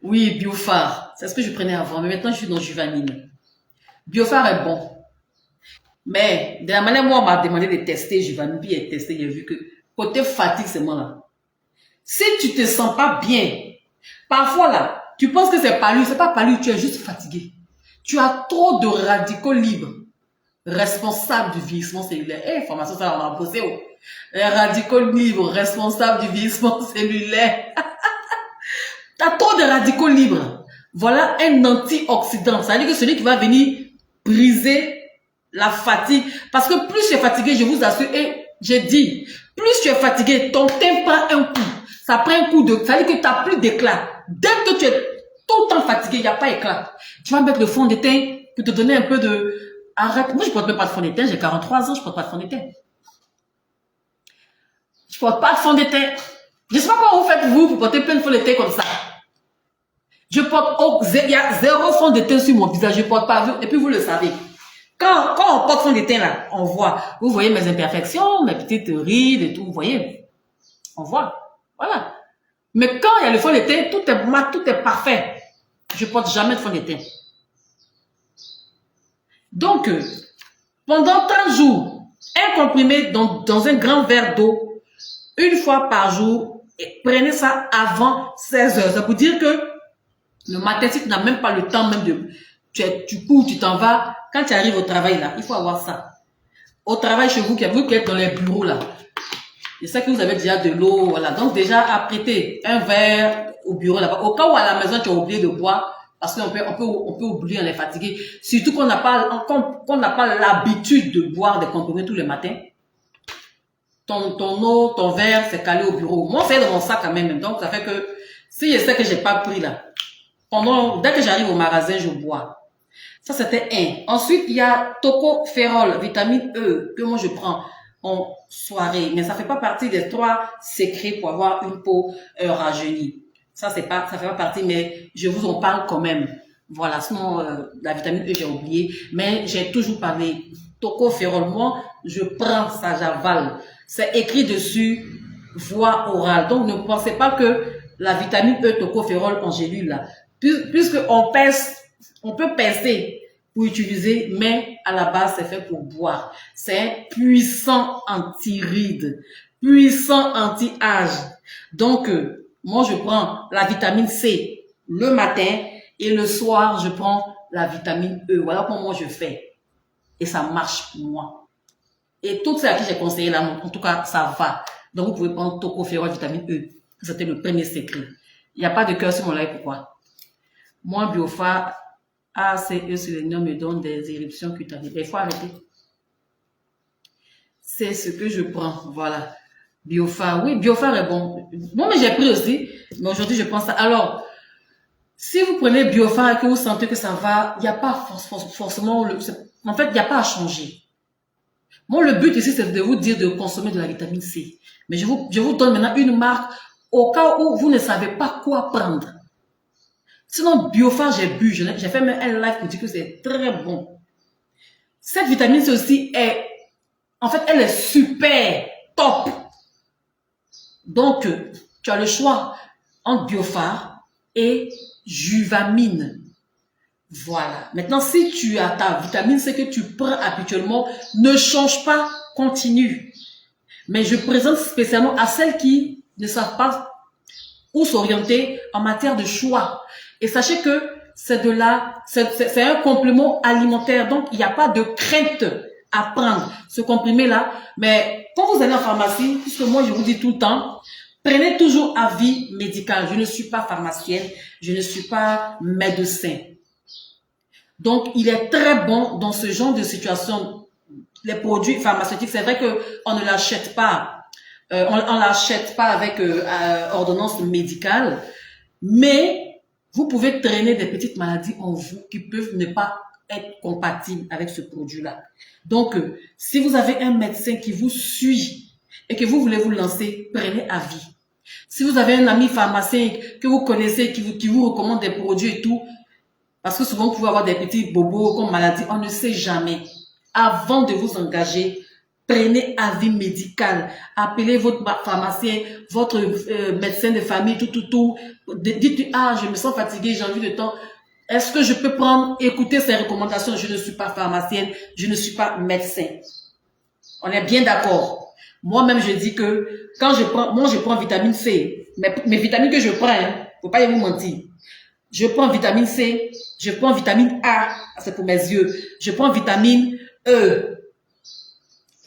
Oui, Biophare, c'est ce que je prenais avant, mais maintenant je suis dans Juvanine. Biophare est bon. Mais de la manière, moi, on m'a demandé de tester Juvanine, puis j'ai testé, j'ai vu que côté fatigue, c'est moi là. Si tu te sens pas bien, parfois là, tu penses que c'est pas lui, c'est pas lui, tu es juste fatigué. Tu as trop de radicaux libres, responsables du vieillissement cellulaire. Formation, ça, on a bossé. Oh. Les radicaux libres, responsables du vieillissement cellulaire. Tu as trop de radicaux libres. Voilà un antioxydant. Ça veut dire que celui qui va venir briser la fatigue. Parce que plus tu es fatigué, je vous assure, et j'ai dit, plus tu es fatigué, ton teint prend un coup. Ça prend un coup de... Ça veut dire que tu n'as plus d'éclat. Dès que tu es tout le temps fatigué, il n'y a pas d'éclat. Tu vas mettre le fond de teint pour te donner un peu de... Arrête. Moi, je ne porte même pas de fond de teint. J'ai 43 ans, je ne porte pas de fond de teint. Je ne porte pas de fond de teint. Je ne sais pas comment vous faites vous pour porter plein de fond de teint comme ça. Je porte... il y a 0 fond de teint sur mon visage. Je ne porte pas... Et puis, vous le savez. Quand on porte fond de teint, là, on voit. Vous voyez mes imperfections, mes petites rides et tout. Vous voyez. On voit. Voilà. Mais quand il y a le fond de teint, tout est mat, tout est parfait. Je porte jamais de fond de teint. Donc, pendant 30 jours, un comprimé dans un grand verre d'eau, une fois par jour, et prenez ça avant 16 heures. Ça veut dire que le matin, si tu n'as même pas le temps même de... Tu cours, tu t'en vas. Quand tu arrives au travail, là, il faut avoir ça. Au travail, chez vous, vous qui êtes dans les bureaux, là, je sais que vous avez déjà de l'eau, voilà. Donc, déjà, apprêtez un verre au bureau, là-bas. Au cas où à la maison, tu as oublié de boire, parce qu'on peut oublier, on est fatigué. Surtout qu'on n'a pas l'habitude de boire des comprimés tous les matins. Ton eau, ton verre, c'est calé au bureau. Moi, c'est dans mon sac quand même. Donc, ça fait que, si je sais que j'ai pas pris là, dès que j'arrive au magasin, je bois. Ça, c'était un. Ensuite, il y a tocopherol, vitamine E, que moi je prends en soirée. Mais ça fait pas partie des 3 secrets pour avoir une peau rajeunie. Ça fait pas partie, mais je vous en parle quand même. Voilà, sinon, la vitamine E, j'ai oublié. Mais j'ai toujours parlé. Tocopherol, moi, je prends ça, j'avale. C'est écrit dessus, voie orale. Donc, ne pensez pas que la vitamine E, tocopherol en gélule, là, puisque on peut pincer pour utiliser, mais à la base, c'est fait pour boire. C'est un puissant anti-rides, puissant anti-âge. Donc, moi, je prends la vitamine C le matin et le soir, je prends la vitamine E. Voilà comment je fais. Et ça marche pour moi. Et tout ce à qui j'ai conseillé là, en tout cas, ça va. Donc, vous pouvez prendre tocopherol, vitamine E. C'était le premier secret. Il n'y a pas de cœur sur mon live, pourquoi? Moi, Biophare, ACE sélénium me donne des éruptions cutanées. Il faut arrêter. C'est ce que je prends. Voilà. Biophare. Oui, Biophare est bon. Bon, mais j'ai pris aussi. Mais aujourd'hui, je prends ça. Alors, si vous prenez Biophare et que vous sentez que ça va, il n'y a pas forcément... En fait, il n'y a pas à changer. Moi, le but ici, c'est de vous dire de consommer de la vitamine C. Mais je vous donne maintenant une marque au cas où vous ne savez pas quoi prendre. Sinon, Biophare, j'ai bu. J'ai fait même un live pour dire que c'est très bon. Cette vitamine C aussi est... En fait, elle est super top. Donc, tu as le choix entre Biophare et Juvamine. Voilà. Maintenant, si tu as ta vitamine C que tu prends habituellement, ne change pas, continue. Mais je présente spécialement à celles qui ne savent pas où s'orienter en matière de choix. Et sachez que c'est un complément alimentaire, donc il n'y a pas de crainte à prendre ce comprimé-là. Mais quand vous allez en pharmacie, puisque moi je vous dis tout le temps, prenez toujours avis médical. Je ne suis pas pharmacienne, je ne suis pas médecin. Donc il est très bon dans ce genre de situation. Les produits pharmaceutiques, c'est vrai qu'on ne l'achète pas. On l'achète pas avec ordonnance médicale, mais vous pouvez traîner des petites maladies en vous qui peuvent ne pas être compatibles avec ce produit-là. Donc, si vous avez un médecin qui vous suit et que vous voulez vous lancer, prenez avis. Si vous avez un ami pharmacien que vous connaissez, qui vous recommande des produits et tout, parce que souvent vous pouvez avoir des petits bobos comme maladie, on ne sait jamais. Avant de vous engager, prenez avis médical. Appelez votre pharmacien, votre médecin de famille, tout. Dites, ah, je me sens fatiguée, j'ai envie de temps. Est-ce que je peux écouter ces recommandations? Je ne suis pas pharmacienne, je ne suis pas médecin. On est bien d'accord. Moi-même, je dis que quand je prends vitamine C, mes vitamines que je prends, hein, faut pas vous mentir. Je prends vitamine C, je prends vitamine A, c'est pour mes yeux. Je prends vitamine E.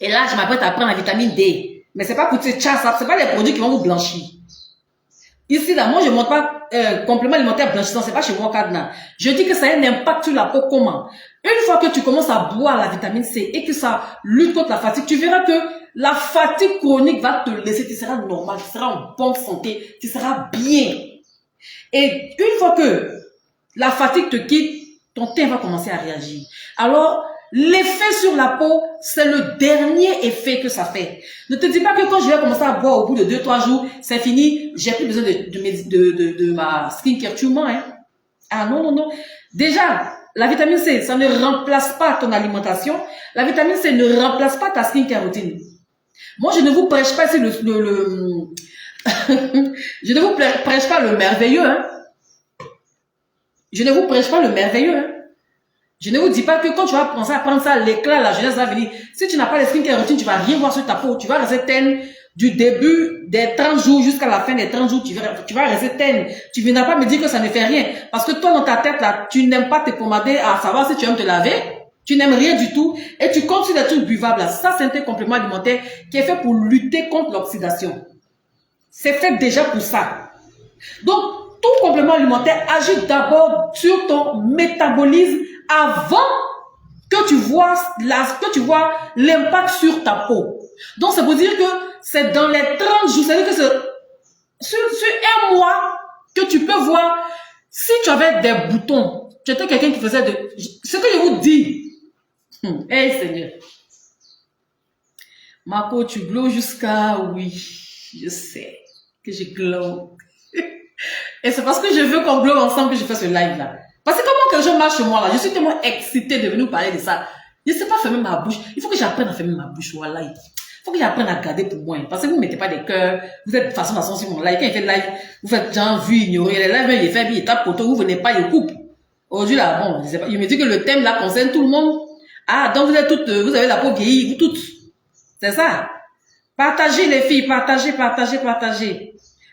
Et là, je m'apprête à prendre la vitamine D. Mais c'est pas pour te chasser, c'est pas les produits qui vont vous blanchir. Ici, là, moi, je ne montre pas complément alimentaire blanchissant, c'est pas chez moi, Cadna. Je dis que ça a un impact sur la peau comment? Une fois que tu commences à boire la vitamine C et que ça lutte contre la fatigue, tu verras que la fatigue chronique va te laisser, tu seras normal, tu seras en bonne santé, tu seras bien. Et une fois que la fatigue te quitte, ton teint va commencer à réagir. Alors, l'effet sur la peau, c'est le dernier effet que ça fait. Ne te dis pas que quand je vais commencer à boire au bout de 2-3 jours, c'est fini, j'ai plus besoin de ma skincare. Tu mens, hein? Ah non. Déjà, la vitamine C, ça ne remplace pas ton alimentation. La vitamine C ne remplace pas ta skincare routine. Moi, je ne vous prêche pas ici je ne vous prêche pas le merveilleux, hein? Je ne vous prêche pas le merveilleux, hein? Je ne vous dis pas que quand tu vas penser à prendre ça, l'éclat, la jeunesse va venir. Si tu n'as pas les skincare routine, tu vas rien voir sur ta peau. Tu vas rester terne du début des 30 jours jusqu'à la fin des 30 jours. Tu vas rester terne. Tu ne viendras pas me dire que ça ne fait rien. Parce que toi, dans ta tête, là, tu n'aimes pas te pomader à savoir si tu aimes te laver. Tu n'aimes rien du tout. Et tu comptes sur des trucs buvables, là. Ça, c'est un complément alimentaire qui est fait pour lutter contre l'oxydation. C'est fait déjà pour ça. Donc, tout complément alimentaire agit d'abord sur ton métabolisme avant que tu vois l'impact sur ta peau. Donc, ça veut dire que c'est dans les 30 jours, c'est-à-dire que c'est sur un mois que tu peux voir si tu avais des boutons. Tu étais quelqu'un qui faisait ce que je vous dis. Hey Seigneur. Marco, tu glows jusqu'à... Oui, je sais que je glow. Et c'est parce que je veux qu'on glow ensemble que je fais ce live-là. Parce que comment que je marche chez moi là, je suis tellement excitée de venir parler de ça. Je ne sais pas fermer ma bouche. Il faut que j'apprenne à fermer ma bouche. Voilà. Il faut que j'apprenne à garder pour moi. Parce que vous ne mettez pas des cœurs. Vous êtes de façon sur mon live. Quand il fait live, vous faites genre vu, ignorer. Les lives, il fait, il tape pour toi. Vous venez pas, il coupe. Aujourd'hui là, bon, je sais pas. Il me dit que le thème là concerne tout le monde. Ah, donc vous êtes toutes, vous avez la peau vieillie, vous toutes. C'est ça. Partagez les filles, partagez.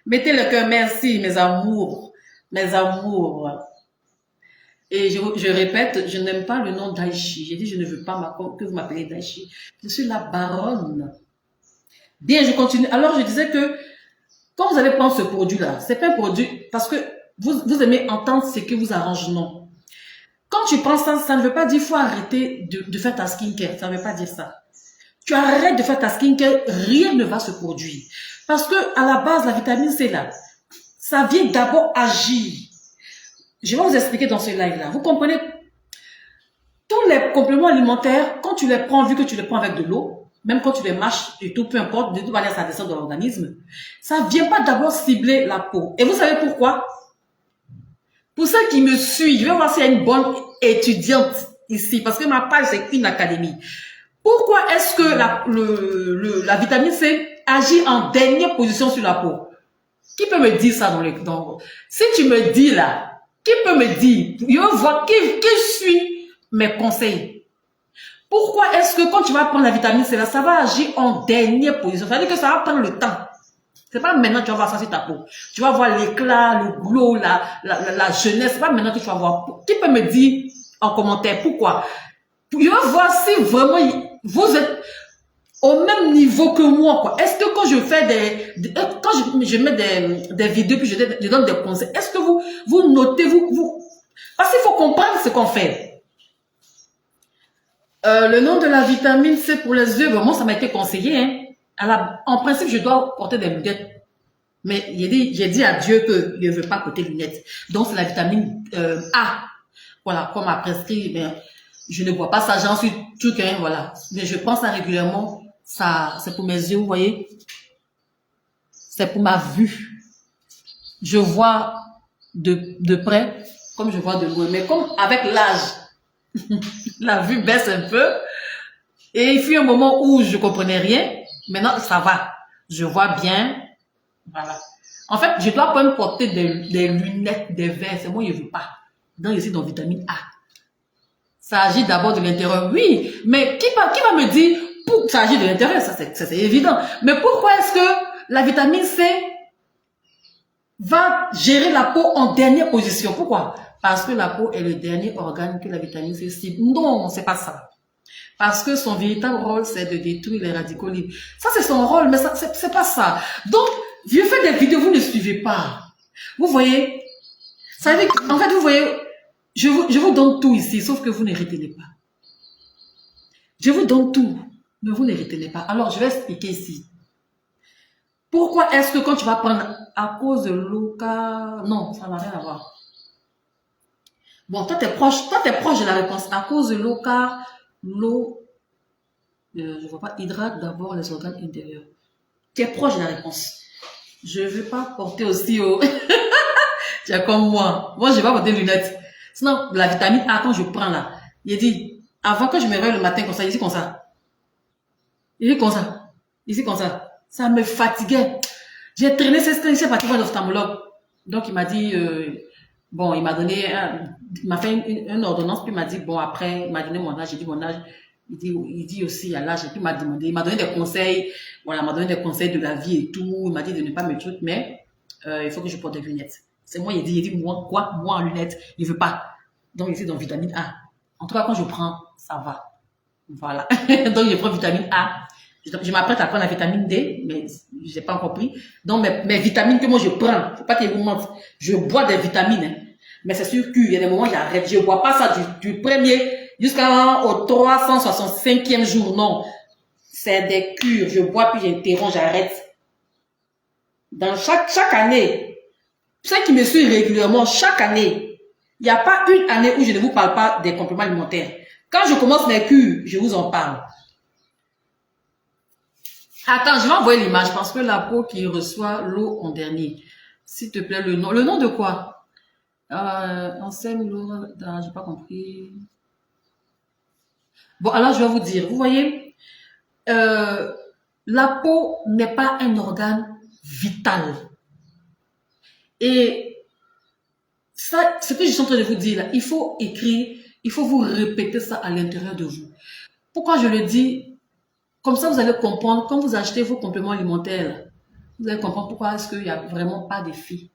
Mettez le cœur, merci mes amours. Mes amours. Et je répète, je n'aime pas le nom d'Aïchi. J'ai dit, je ne veux pas que vous m'appelez d'Aïchi. Je suis la baronne. Bien, je continue. Alors, je disais que quand vous allez prendre ce produit-là, c'est pas un produit parce que vous aimez entendre ce qui vous arrange, non. Quand tu prends ça, ça ne veut pas dire qu'il faut arrêter de faire ta skincare. Ça ne veut pas dire ça. Tu arrêtes de faire ta skincare, rien ne va se produire. Parce que à la base, la vitamine C là, ça vient d'abord agir. Je vais vous expliquer dans ce live-là. Vous comprenez? Tous les compléments alimentaires, quand tu les prends, vu que tu les prends avec de l'eau, même quand tu les mâches et tout, peu importe, de toute manière, ça descend dans l'organisme, ça ne vient pas d'abord cibler la peau. Et vous savez pourquoi? Pour ceux qui me suivent, je vais voir s'il y a une bonne étudiante ici, parce que ma page, c'est une académie. Pourquoi est-ce que la vitamine C agit en dernière position sur la peau? Qui peut me dire ça si tu me dis là, Qui peut me dire, je veux voir qui suit mes conseils. Pourquoi est-ce que quand tu vas prendre la vitamine C, là, ça va agir en dernière position? Ça veut dire que ça va prendre le temps. C'est pas maintenant que tu vas voir ça sur ta peau. Tu vas voir l'éclat, le glow, la jeunesse. C'est pas maintenant que tu vas voir. Qui peut me dire en commentaire pourquoi? Je veux voir si vraiment vous êtes au même niveau que moi, quoi. Est-ce que quand je fais quand je mets des vidéos puis je donne des conseils, est-ce que vous notez, parce qu'il faut comprendre ce qu'on fait. Le nom de la vitamine C pour les yeux, moi ça m'a été conseillé, hein. En principe, je dois porter des lunettes. Mais j'ai dit à Dieu que je ne veux pas porter lunettes. Donc, c'est la vitamine A. Voilà, qu'on m'a prescrit. Mais je ne vois pas ça, j'en suis tout qu'un, voilà. Mais je prends ça régulièrement. Ça, c'est pour mes yeux, vous voyez. C'est pour ma vue. Je vois de près, comme je vois de loin. Mais comme avec l'âge, la vue baisse un peu. Et il fut un moment où je comprenais rien. Maintenant, ça va. Je vois bien. Voilà. En fait, je dois pas me porter des lunettes, des verres. C'est moi, je ne veux pas. Donc, ici, dans vitamine A. Ça agit d'abord de l'intérieur. Oui, mais qui va me dire, ça agit de l'intérieur, ça c'est évident. Mais pourquoi est-ce que la vitamine C va gérer la peau en dernière position? Pourquoi? Parce que la peau est le dernier organe que la vitamine C cible. Non, c'est pas ça. Parce que son véritable rôle, c'est de détruire les radicaux libres. Ça, c'est son rôle, mais c'est pas ça. Donc, je fais des vidéos, vous ne suivez pas. Vous voyez? Ça veut dire, en fait, vous voyez, je vous donne tout ici, sauf que vous ne retenez pas. Je vous donne tout, mais vous ne retenez pas. Alors, je vais expliquer ici. Pourquoi est-ce que quand tu vas prendre à cause de l'eau, non, ça n'a rien à voir. Bon, toi, tu es proche de la réponse. À cause de l'eau, car l'eau, je ne vois pas, hydrate d'abord les organes intérieurs. Tu es proche de la réponse. Je ne vais pas porter aussi au... Tu es comme moi. Moi, je ne vais pas porter des lunettes. Sinon, la vitamine A, quand je prends là, il dit, avant que je me réveille le matin comme ça, il dit comme ça. Il dit comme ça. Il dit comme ça. Ça me fatiguait. J'ai traîné cette stress parti voir l'ophtalmologue. Donc, il m'a dit, bon, il m'a donné, il m'a fait une ordonnance, puis il m'a dit, bon, après, il m'a donné mon âge, j'ai dit mon âge. Il dit aussi à l'âge, et puis il m'a donné des conseils, voilà, il m'a donné des conseils de la vie et tout, il m'a dit de ne pas me truc, mais il faut que je porte des lunettes. C'est moi, il dit, moi, quoi, moi en lunettes, il veut pas. Donc, il dit dans vitamine A. En tout cas, quand je prends, ça va. Voilà. Donc, je prends vitamine A. Je m'apprête à prendre la vitamine D, mais je n'ai pas encore pris. Donc, mes vitamines que moi je prends, faut pas qu'ils vous mentent. Je bois des vitamines, hein. Mais c'est sûr qu'il y a des moments où j'arrête. Je ne bois pas ça du premier jusqu'au 365e jour. Non. C'est des cures. Je bois puis j'interromps, j'arrête. Dans chaque année, ceux qui me suivent régulièrement, chaque année, il n'y a pas une année où je ne vous parle pas des compléments alimentaires. Quand je commence mes cures, je vous en parle. Attends, je vais envoyer l'image parce que la peau qui reçoit l'eau en dernier. S'il te plaît, le nom. Le nom de quoi? Enseigne l'eau. J'ai pas compris. Bon, alors je vais vous dire. Vous voyez, la peau n'est pas un organe vital. Et ça, ce que je suis en train de vous dire là, il faut écrire, il faut vous répéter ça à l'intérieur de vous. Pourquoi je le dis? Comme ça, vous allez comprendre, quand vous achetez vos compléments alimentaires, vous allez comprendre pourquoi est-ce qu'il n'y a vraiment pas d'effet.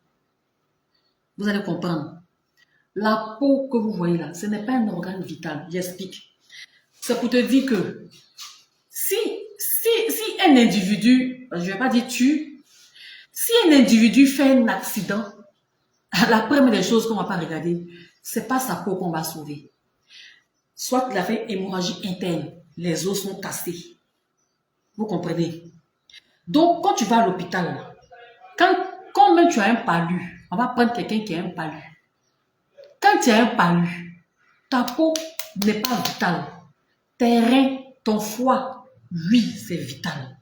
Vous allez comprendre. La peau que vous voyez là, ce n'est pas un organe vital. J'explique. C'est pour te dire que si un individu, je ne vais pas dire tu, si un individu fait un accident, la première des choses qu'on ne va pas regarder, ce n'est pas sa peau qu'on va sauver. Soit il a fait une hémorragie interne, les os sont cassés. Vous comprenez? Donc, quand tu vas à l'hôpital, quand même tu as un palu, on va prendre quelqu'un qui a un palu. Quand tu as un palu, ta peau n'est pas vitale. Tes reins, ton foie, oui, c'est vital.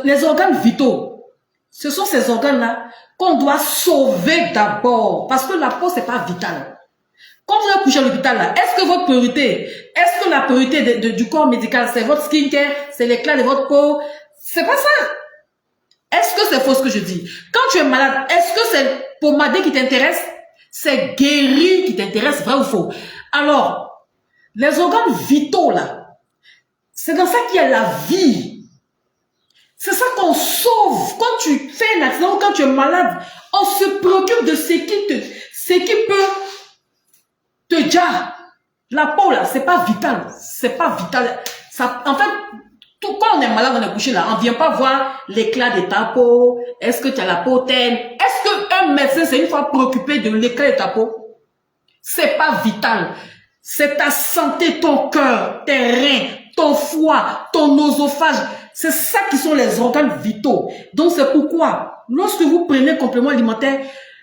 Les organes vitaux, ce sont ces organes-là qu'on doit sauver d'abord. Parce que la peau, c'est pas vital. Quand vous êtes couché à l'hôpital, là, est-ce que votre priorité, est-ce que la priorité du corps médical, c'est votre skincare, c'est l'éclat de votre peau? C'est pas ça. Est-ce que c'est faux ce que je dis? Quand tu es malade, est-ce que c'est pommadé qui t'intéresse? C'est guérir qui t'intéresse, vrai ou faux? Alors, les organes vitaux, là, c'est dans ça qu'il y a la vie. C'est ça qu'on sauve. Quand tu fais un accident, quand tu es malade, on se préoccupe de ce qui peut te dire. La peau, là, c'est pas vital. C'est pas vital. Ça, en fait, tout, quand on est malade, on est couché là, on vient pas voir l'éclat de ta peau. Est-ce que tu as la peau terne? Est-ce qu'un médecin s'est une fois préoccupé de l'éclat de ta peau? C'est pas vital. C'est ta santé, ton cœur, tes reins, ton foie, ton oesophage. C'est ça qui sont les organes vitaux. Donc c'est pourquoi, lorsque vous prenez un complément alimentaire,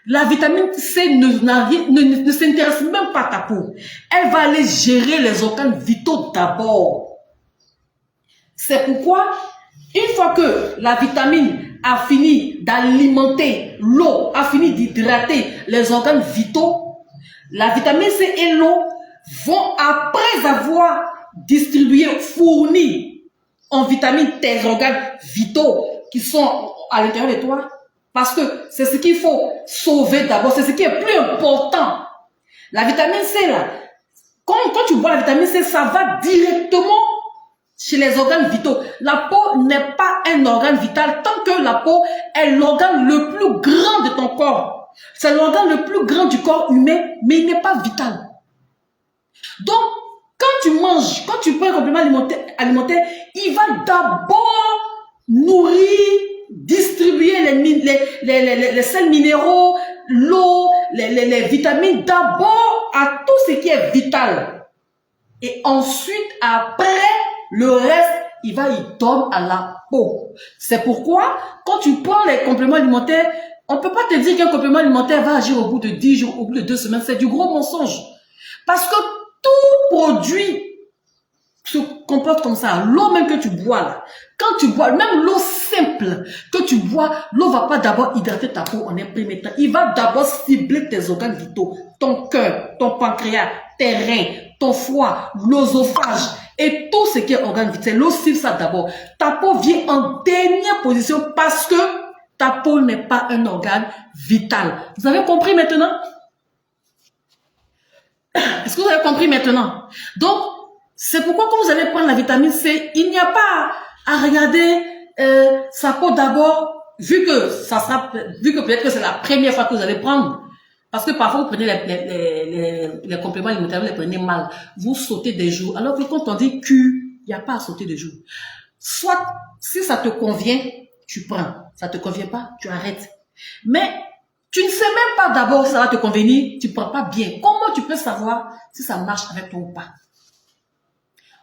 la vitamine C ne s'intéresse même pas à ta peau. Elle va aller gérer les organes vitaux d'abord. C'est pourquoi, une fois que la vitamine a fini d'alimenter l'eau, a fini d'hydrater les organes vitaux, la vitamine C et l'eau vont, après avoir distribué, fourni en vitamine tes organes vitaux qui sont à l'intérieur de toi, parce que c'est ce qu'il faut sauver d'abord, c'est ce qui est plus important. La vitamine C, là, quand tu bois la vitamine C, ça va directement chez les organes vitaux. La peau n'est pas un organe vital tant que la peau est l'organe le plus grand de ton corps. C'est l'organe le plus grand du corps humain, mais il n'est pas vital. Donc, quand tu manges, quand tu prends un complément alimentaire, il va d'abord nourrir, distribuer les sels minéraux, l'eau, les vitamines, d'abord à tout ce qui est vital. Et ensuite, après, le reste, il donne à la peau. C'est pourquoi, quand tu prends les compléments alimentaires, on ne peut pas te dire qu'un complément alimentaire va agir au bout de 10 jours, au bout de 2 semaines. C'est du gros mensonge. Parce que tout produit se comporte comme ça. L'eau même que tu bois là, quand tu bois, même l'eau simple que tu bois, l'eau va pas d'abord hydrater ta peau en un premier temps. Il va d'abord cibler tes organes vitaux, ton cœur, ton pancréas, tes reins, ton foie, l'oesophage et tout ce qui est organe vital. L'eau cible ça d'abord. Ta peau vient en dernière position parce que ta peau n'est pas un organe vital. Vous avez compris maintenant? Est-ce que vous avez compris maintenant? Donc, c'est pourquoi quand vous allez prendre la vitamine C, il n'y a pas à regarder sa peau d'abord, vu que peut-être que c'est la première fois que vous allez prendre. Parce que parfois, vous prenez les compléments alimentaires, vous les prenez mal. Vous sautez des jours. Alors que quand on dit Q, il n'y a pas à sauter des jours. Soit, si ça te convient, tu prends. Ça te convient pas, tu arrêtes. Mais, tu ne sais même pas d'abord si ça va te convenir, tu ne prends pas bien. Comment tu peux savoir si ça marche avec toi ou pas?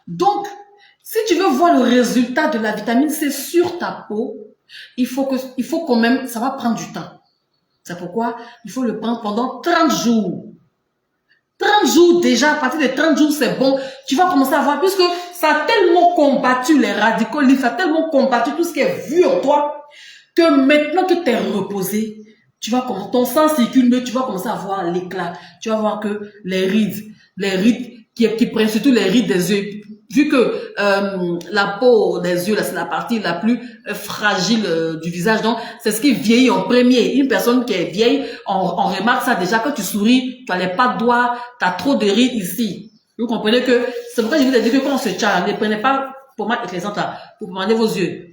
Donc, si tu veux voir le résultat de la vitamine C sur ta peau, il faut quand même, ça va prendre du temps. C'est pourquoi il faut le prendre pendant 30 jours. 30 jours déjà, à partir de 30 jours, c'est bon. Tu vas commencer à voir, puisque ça a tellement combattu les radicaux libres, ça a tellement combattu tout ce qui est vu en toi, que maintenant que tu es reposé, tu vas commencer, ton sang circule mieux, tu vas commencer à voir l'éclat. Tu vas voir que les rides qui prennent surtout les rides des yeux, vu que la peau des yeux, c'est la partie la plus fragile du visage, donc c'est ce qui vieillit en premier. Une personne qui est vieille, on remarque ça déjà quand tu souris, tu as les pas de doigts, tu as trop de rides ici. Vous comprenez que c'est pourquoi je vous ai dit que quand on se tient, ne prenez pas pommade éclairante là pour pommader vos yeux.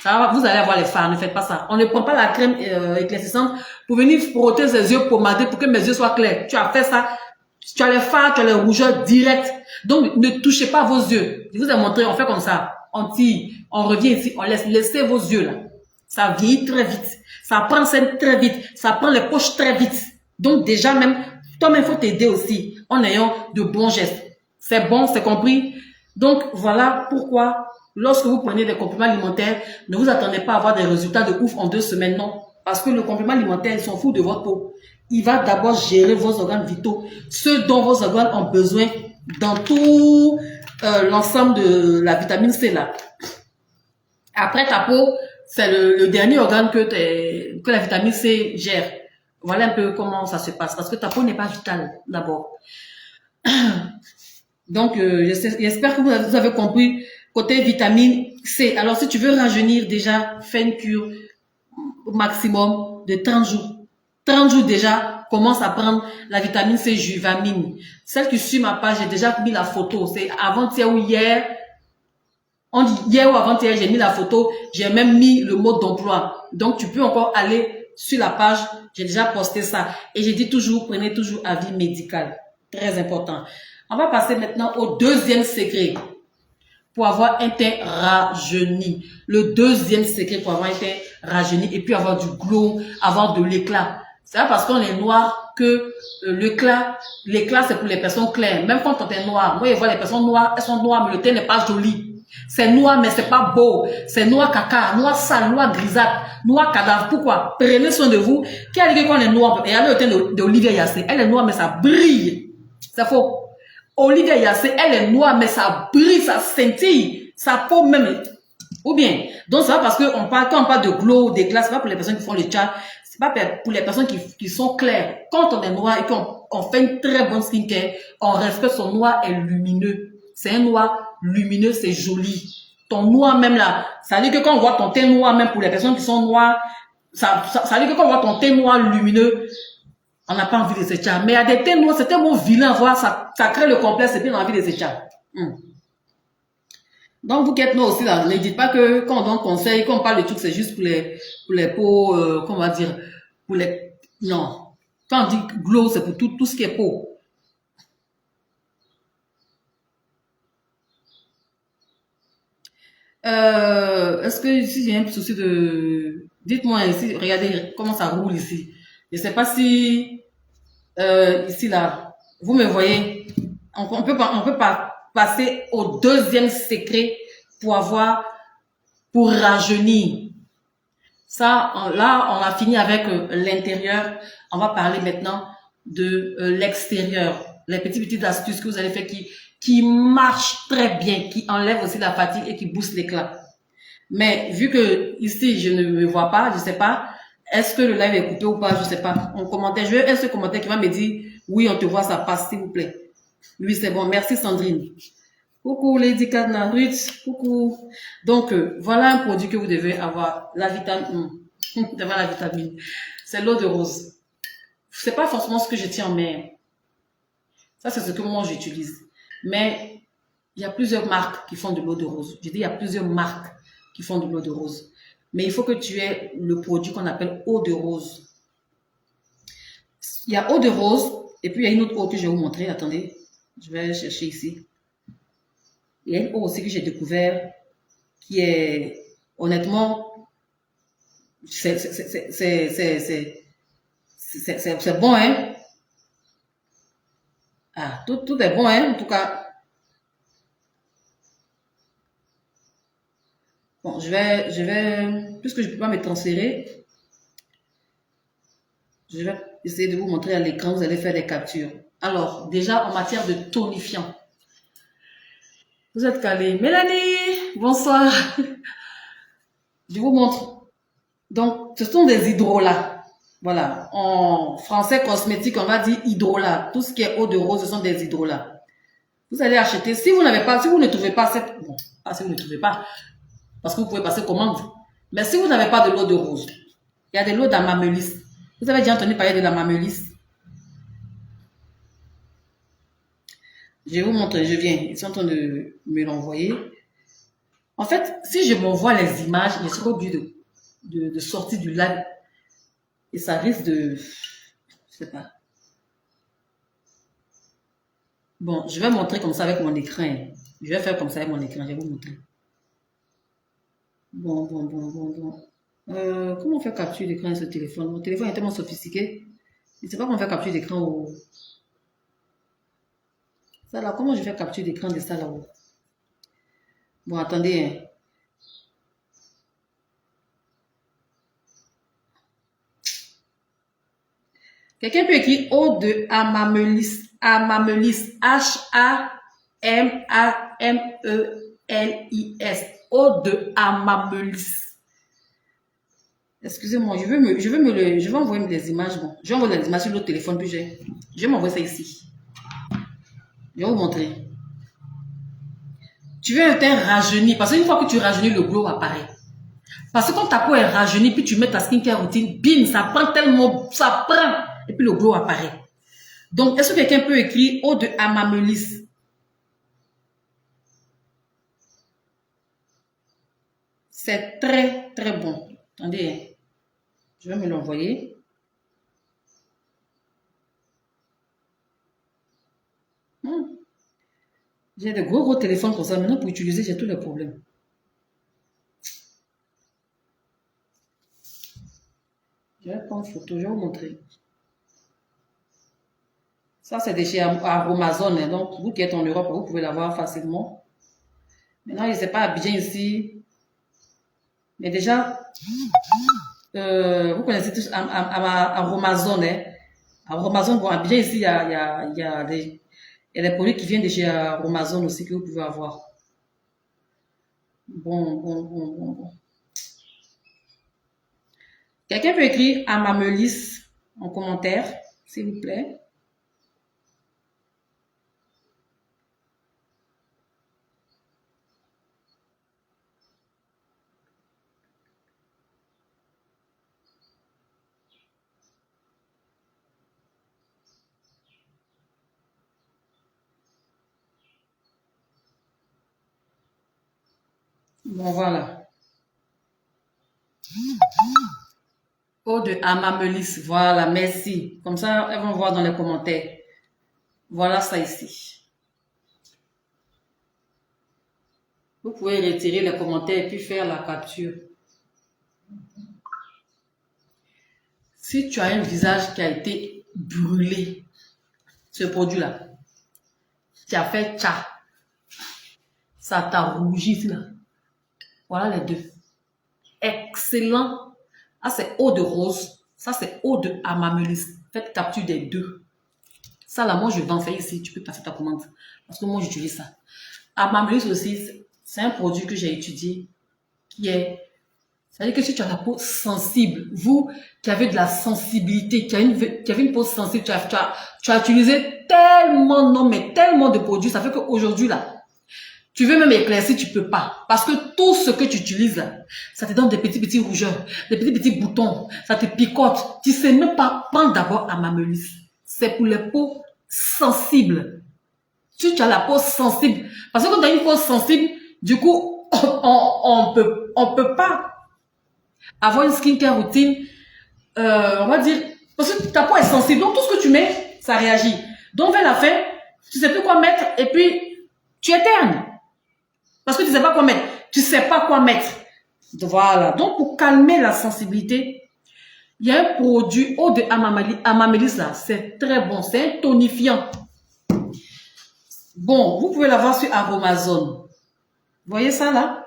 Ça va, vous allez avoir les fards, ne faites pas ça. On ne prend pas la crème éclaircissante pour venir frotter ses yeux pommadés pour que mes yeux soient clairs. Tu as fait ça, tu as les fards, tu as les rougeurs directes. Donc, ne touchez pas vos yeux. Je vous ai montré, on fait comme ça. On tire, on revient ici, on laissez vos yeux là. Ça vieillit très vite. Ça prend scène très vite. Ça prend les poches très vite. Donc, déjà même, toi-même, il faut t'aider aussi en ayant de bons gestes. C'est bon, c'est compris? Donc, voilà pourquoi, lorsque vous prenez des compléments alimentaires, ne vous attendez pas à avoir des résultats de ouf en 2 semaines, non. Parce que le complément alimentaire, il s'en fout de votre peau. Il va d'abord gérer vos organes vitaux, ceux dont vos organes ont besoin dans tout l'ensemble de la vitamine C là. Après ta peau, c'est le dernier organe que la vitamine C gère. Voilà un peu comment ça se passe, parce que ta peau n'est pas vitale d'abord. Donc, j'espère que vous avez compris côté vitamine C. Alors, si tu veux rajeunir déjà, fais une cure au maximum de 30 jours. 30 jours déjà, commence à prendre la vitamine C Juvamine. Celle qui suit ma page, j'ai déjà mis la photo. C'est avant-hier ou hier. On dit hier ou avant-hier, j'ai mis la photo. J'ai même mis le mode d'emploi. Donc, tu peux encore aller sur la page. J'ai déjà posté ça. Et j'ai dit toujours, prenez toujours avis médical. Très important. On va passer maintenant au deuxième secret pour avoir un teint rajeuni. Le deuxième secret pour avoir un teint rajeuni et puis avoir du glow, avoir de l'éclat. C'est pas parce qu'on est noir que l'éclat c'est pour les personnes claires. Même quand on est noir, moi je vois les personnes noires, elles sont noires mais le teint n'est pas joli. C'est noir mais c'est pas beau. C'est noir caca, noir sale, noir grisâtre, noir cadavre. Pourquoi? Prenez soin de vous. Qui a dit qu'on est noir? Regardez le teint d'Olivia Yassé. Elle est noire mais ça brille. C'est faux. Olivia Yassé, elle est noire mais ça brille, ça scintille. Sa peau même. Ou bien, donc c'est pas parce que quand on parle de glow, d'éclat, c'est pas pour les personnes qui font le chat. C'est pas pour les personnes qui sont claires. Quand on est noir et qu'on fait une très bonne skincare, on respecte son noir est lumineux. C'est un noir lumineux, c'est joli. Ton noir même là, ça veut dire que quand on voit ton teint noir, même pour les personnes qui sont noires, ça veut dire que quand on voit ton teint noir lumineux, on n'a pas envie de se chat. Mais il y a des teints noirs, c'est tellement vilain à voir, ça crée le complexe et puis on a envie de se chat. Donc, vous qui êtes noirs aussi, là, ne dites pas que quand on donne conseil, quand on parle de trucs, c'est juste pour les peaux, comment on va dire, pour les, non. Quand on dit glow, c'est pour tout ce qui est peau. Est-ce que ici, j'ai un souci de, dites-moi ici, regardez comment ça roule ici. Je sais pas si, ici, là, vous me voyez. On peut pas passer au deuxième secret pour rajeunir. Ça, là, on a fini avec l'intérieur. On va parler maintenant de l'extérieur. Les petites astuces que vous allez faire qui marchent très bien, qui enlèvent aussi la fatigue et qui boostent l'éclat. Mais vu que ici, je ne me vois pas, je sais pas, est-ce que le live est coupé ou pas, je sais pas. En commentaire, je veux un seul commentaire qui va me dire, oui, on te voit, ça passe, s'il vous plaît. Oui, c'est bon. Merci Sandrine. Coucou Lady Kadna, Ruth, coucou. Donc, voilà un produit que vous devez avoir. La vitamine. Devant la vitamine. C'est l'eau de rose. C'est pas forcément ce que je tiens en main. Ça, c'est ce que moi j'utilise. Mais il y a plusieurs marques qui font de l'eau de rose. Je dis, il y a plusieurs marques qui font de l'eau de rose. Mais il faut que tu aies le produit qu'on appelle eau de rose. Il y a eau de rose, et puis il y a une autre eau que je vais vous montrer. Attendez, je vais chercher ici. Il y a une eau aussi que j'ai découvert qui est, honnêtement, c'est bon, hein. Ah, tout est bon, hein, en tout cas. Bon, puisque je ne peux pas me transférer, je vais essayer de vous montrer à l'écran, vous allez faire des captures. Alors, déjà, en matière de tonifiant, vous êtes calés. Mélanie, bonsoir. Je vous montre. Donc, ce sont des hydrolats. Voilà. En français cosmétique, on va dire hydrolats. Tout ce qui est eau de rose, ce sont des hydrolats. Vous allez acheter. Si vous ne trouvez pas cette... Bon, si vous ne trouvez pas, parce que vous pouvez passer commande. Mais si vous n'avez pas de l'eau de rose, il y a de l'eau d'amamélis. Vous avez déjà entendu parler de l'amamélis? Je vais vous montrer, je viens. Ils sont en train de me l'envoyer. En fait, si je m'envoie les images, je serai obligé de sortir du live. Et ça risque de... Je sais pas. Bon, je vais montrer comme ça avec mon écran. Je vais faire comme ça avec mon écran, je vais vous montrer. Bon. Comment on fait capture d'écran sur ce téléphone? Mon téléphone est tellement sophistiqué. Je ne sais pas comment on fait capture d'écran au... Ça là, comment je fais capture d'écran de ça là-haut? Bon, attendez. Hein. Quelqu'un peut écrire eau de amamélis. Amamélis. H-A-M-A-M-E-L-I-S. Eau de amamélis. Excusez-moi, je vais envoyer des images. Bon, je vais envoyer des images sur l'autre téléphone, puis je vais m'envoyer ça ici. Je vais vous montrer. Tu veux un teint rajeuni, parce qu'une fois que tu rajeunis, le glow apparaît. Parce que quand ta peau est rajeunie, puis tu mets ta skincare routine, bim, ça prend tellement, ça prend, et puis le glow apparaît. Donc, est-ce que quelqu'un peut écrire eau de Amamelis? C'est très, très bon. Attendez, je vais me l'envoyer. J'ai de gros téléphones comme ça. Maintenant, pour utiliser, j'ai tous les problèmes. Je vais prendre une photo, je vais vous montrer. Ça, c'est de chez Aromazone. Hein. Donc, vous qui êtes en Europe, vous pouvez l'avoir facilement. Maintenant, il ne s'est pas Abidjan ici. Mais déjà, vous connaissez tous Aromazone. Hein. Aromazone, bon, Abidjan ici, il y a des produits qui viennent de chez Aromazone aussi que vous pouvez avoir. Bon. Quelqu'un peut écrire Amamelis en commentaire, s'il vous plaît. Bon, voilà. Eau de Amamelis, voilà, merci. Comme ça, elles vont voir dans les commentaires. Voilà ça ici. Vous pouvez retirer les commentaires et puis faire la capture. Si tu as un visage qui a été brûlé, ce produit-là, tu as fait tcha, ça t'a rougi là. Voilà les deux. Excellent. Ah, c'est eau de rose. Ça, c'est eau de Amamelis. Faites capture des deux. Ça, là, moi, je vends ça ici. Tu peux passer ta commande. Parce que moi, j'utilise ça. Amamelis aussi, c'est un produit que j'ai étudié qui est... C'est-à-dire que si tu as la peau sensible, vous qui avez de la sensibilité, qui avez une peau sensible, tu as utilisé tellement, non, mais tellement de produits, ça fait qu'aujourd'hui, là, tu veux même éclaircir, tu peux pas. Parce que tout ce que tu utilises là, ça te donne des petits rougeurs, des petits boutons, ça te picote. Tu sais même pas prendre d'abord Amamelis. C'est pour les peaux sensibles. Si tu as la peau sensible, parce que quand tu as une peau sensible, du coup, on peut pas avoir une skincare routine, on va dire, parce que ta peau est sensible. Donc tout ce que tu mets, ça réagit. Donc vers la fin, tu sais plus quoi mettre et puis tu éternes. Parce que tu sais pas quoi mettre. Tu sais pas quoi mettre. Voilà. Donc, pour calmer la sensibilité, il y a un produit eau de Amamelis là. C'est très bon. C'est un tonifiant. Bon, vous pouvez l'avoir sur Aromazone. Vous voyez ça là?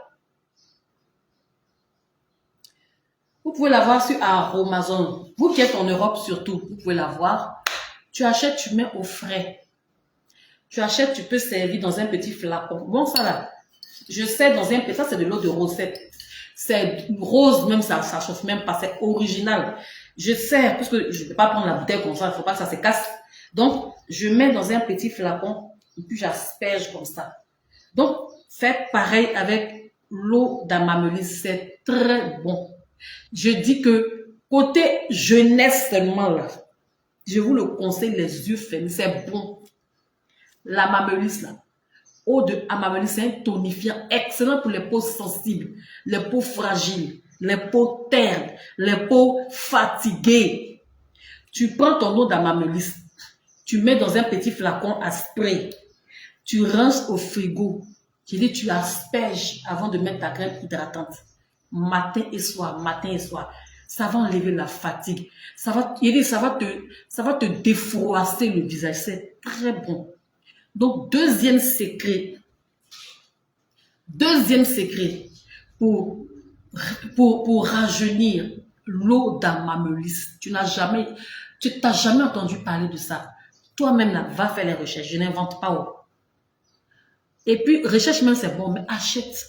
Vous pouvez l'avoir sur Aromazone. Vous qui êtes en Europe surtout, vous pouvez l'avoir. Tu achètes, tu mets au frais. Tu achètes, tu peux servir dans un petit flacon. Bon, ça là. Je sais dans un peu, ça c'est de l'eau de rosette. C'est rose même, ça chauffe même pas, c'est original. Je sers, parce que je ne peux pas prendre la bouteille comme ça, il ne faut pas que ça se casse. Donc, je mets dans un petit flacon, et puis j'asperge comme ça. Donc, faites pareil avec l'eau d'Amamelis, c'est très bon. Je dis que, côté jeunesse seulement là, je vous le conseille les yeux fermés, c'est bon. L'Amamelis là. Eau de Amamelis, c'est un tonifiant excellent pour les peaux sensibles, les peaux fragiles, les peaux ternes, les peaux fatiguées. Tu prends ton eau d'Amamelis, tu mets dans un petit flacon à spray, tu ranges au frigo. Je dis, tu asperges avant de mettre ta crème hydratante. Matin et soir, matin et soir. Ça va enlever la fatigue. Ça va te défroisser le visage. C'est très bon. Donc, deuxième secret pour rajeunir l'eau d'Amamelis. Tu t'as jamais entendu parler de ça. Toi-même, là, va faire les recherches. Je n'invente pas. Oh. Et puis, recherche même, c'est bon, mais achète.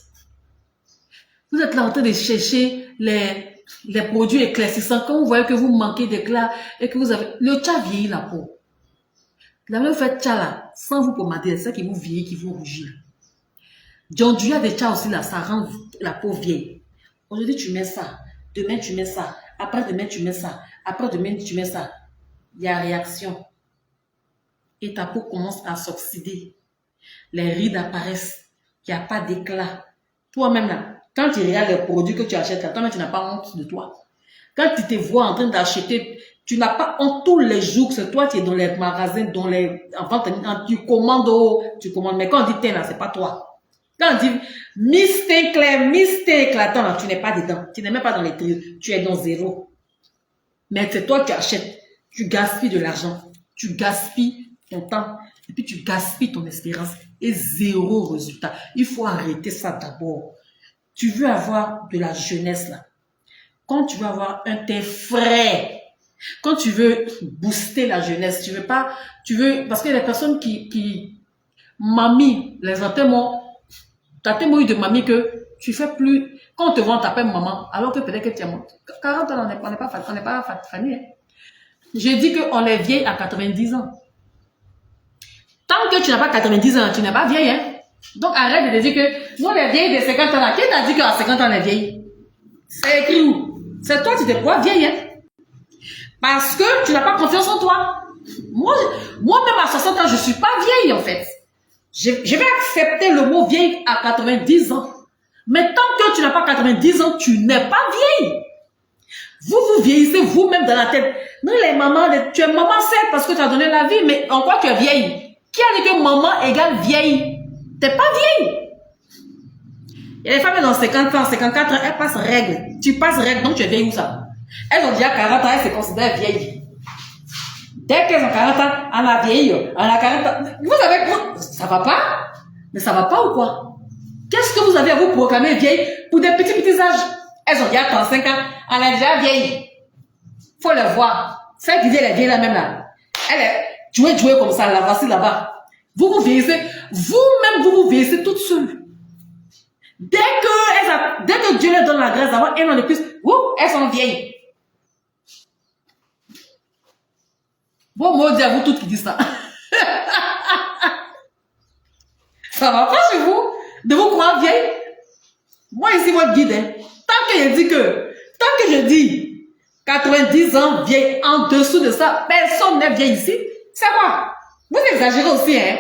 Vous êtes là en train de chercher les produits éclaircissants. Quand vous voyez que vous manquez d'éclat et que vous avez... Le tcha vieillit la peau. La même fait tcha là, sans vous pommader, c'est ça qui vous vieillit, qui vous rougit. Donc, il y a des tcha aussi là, ça rend la peau vieille. Aujourd'hui, tu mets ça. Demain, tu mets ça. Après-demain, tu mets ça. Après-demain, tu mets ça. Il y a réaction. Et ta peau commence à s'oxyder. Les rides apparaissent. Il n'y a pas d'éclat. Toi-même, là, quand tu regardes les produits que tu achètes, là, toi-même, tu n'as pas honte de toi. Quand tu te vois en train d'acheter, tu n'as pas honte tous les jours. C'est toi qui es dans les magasins, dans les... Enfin, quand tu commandes, mais quand on dit teint, là, c'est pas toi. Quand on dit Miss éclatant, là, tu n'es pas dedans. Tu n'es même pas dans les trios. Tu es dans zéro. Mais c'est toi qui achètes. Tu gaspilles de l'argent. Tu gaspilles ton temps. Et puis tu gaspilles ton espérance. Et zéro résultat. Il faut arrêter ça d'abord. Tu veux avoir de la jeunesse là. Quand tu veux avoir un teint frais, quand tu veux booster la jeunesse, tu veux pas, tu veux, parce que les personnes mamie, les antémons, t'as tellement eu de mamie que tu fais plus, quand on te voit, on t'appelle maman, alors que peut-être que tu as 40 ans, on n'est pas fanny, hein. J'ai dit qu'on est vieille à 90 ans. Tant que tu n'as pas 90 ans, tu n'es pas vieille, hein. Donc arrête de dire que nous les vieilles de 50 ans, qui t'a dit qu'à 50 ans on est vieille? C'est écrit où? C'est toi, tu te crois vieille, hein? Parce que tu n'as pas confiance en toi. Moi-même à 60 ans, je ne suis pas vieille, en fait. Je vais accepter le mot vieille à 90 ans. Mais tant que tu n'as pas 90 ans, tu n'es pas vieille. Vous vieillissez vous-même dans la tête. Non, les mamans, tu es maman certes parce que tu as donné la vie, mais en quoi tu es vieille? Qui a dit que maman égale vieille? Tu n'es pas vieille. Il y a des femmes dans 50 ans, 54 ans, elles passent règle. Tu passes règle, donc tu es vieille où ça? Elles ont déjà 40 ans, elles se considèrent vieilles. Dès qu'elles ont 40 ans, on a vieilli, on a 40 ans. Vous savez, ça va pas? Mais ça va pas ou quoi? Qu'est-ce que vous avez à vous proclamer vieille pour des petits âges? Elles ont déjà 35 ans, on est déjà vieille. Faut les voir. Celle qui dit elle est vieille là même là. Elle est jouée comme ça, là, voici là-bas. Vous vieillissez, vous-même vous vieillissez toute seule. Dès que Dieu leur donne la grâce d'avoir un an de plus, elles sont vieilles. Bon, moi, dis à vous toutes qui disent ça. Ça va pas chez vous de vous croire vieille? Moi, ici, votre guide, hein, tant que je dis 90 ans vieille, en dessous de ça, personne n'est vieille ici. C'est quoi? Vous exagérez aussi, hein?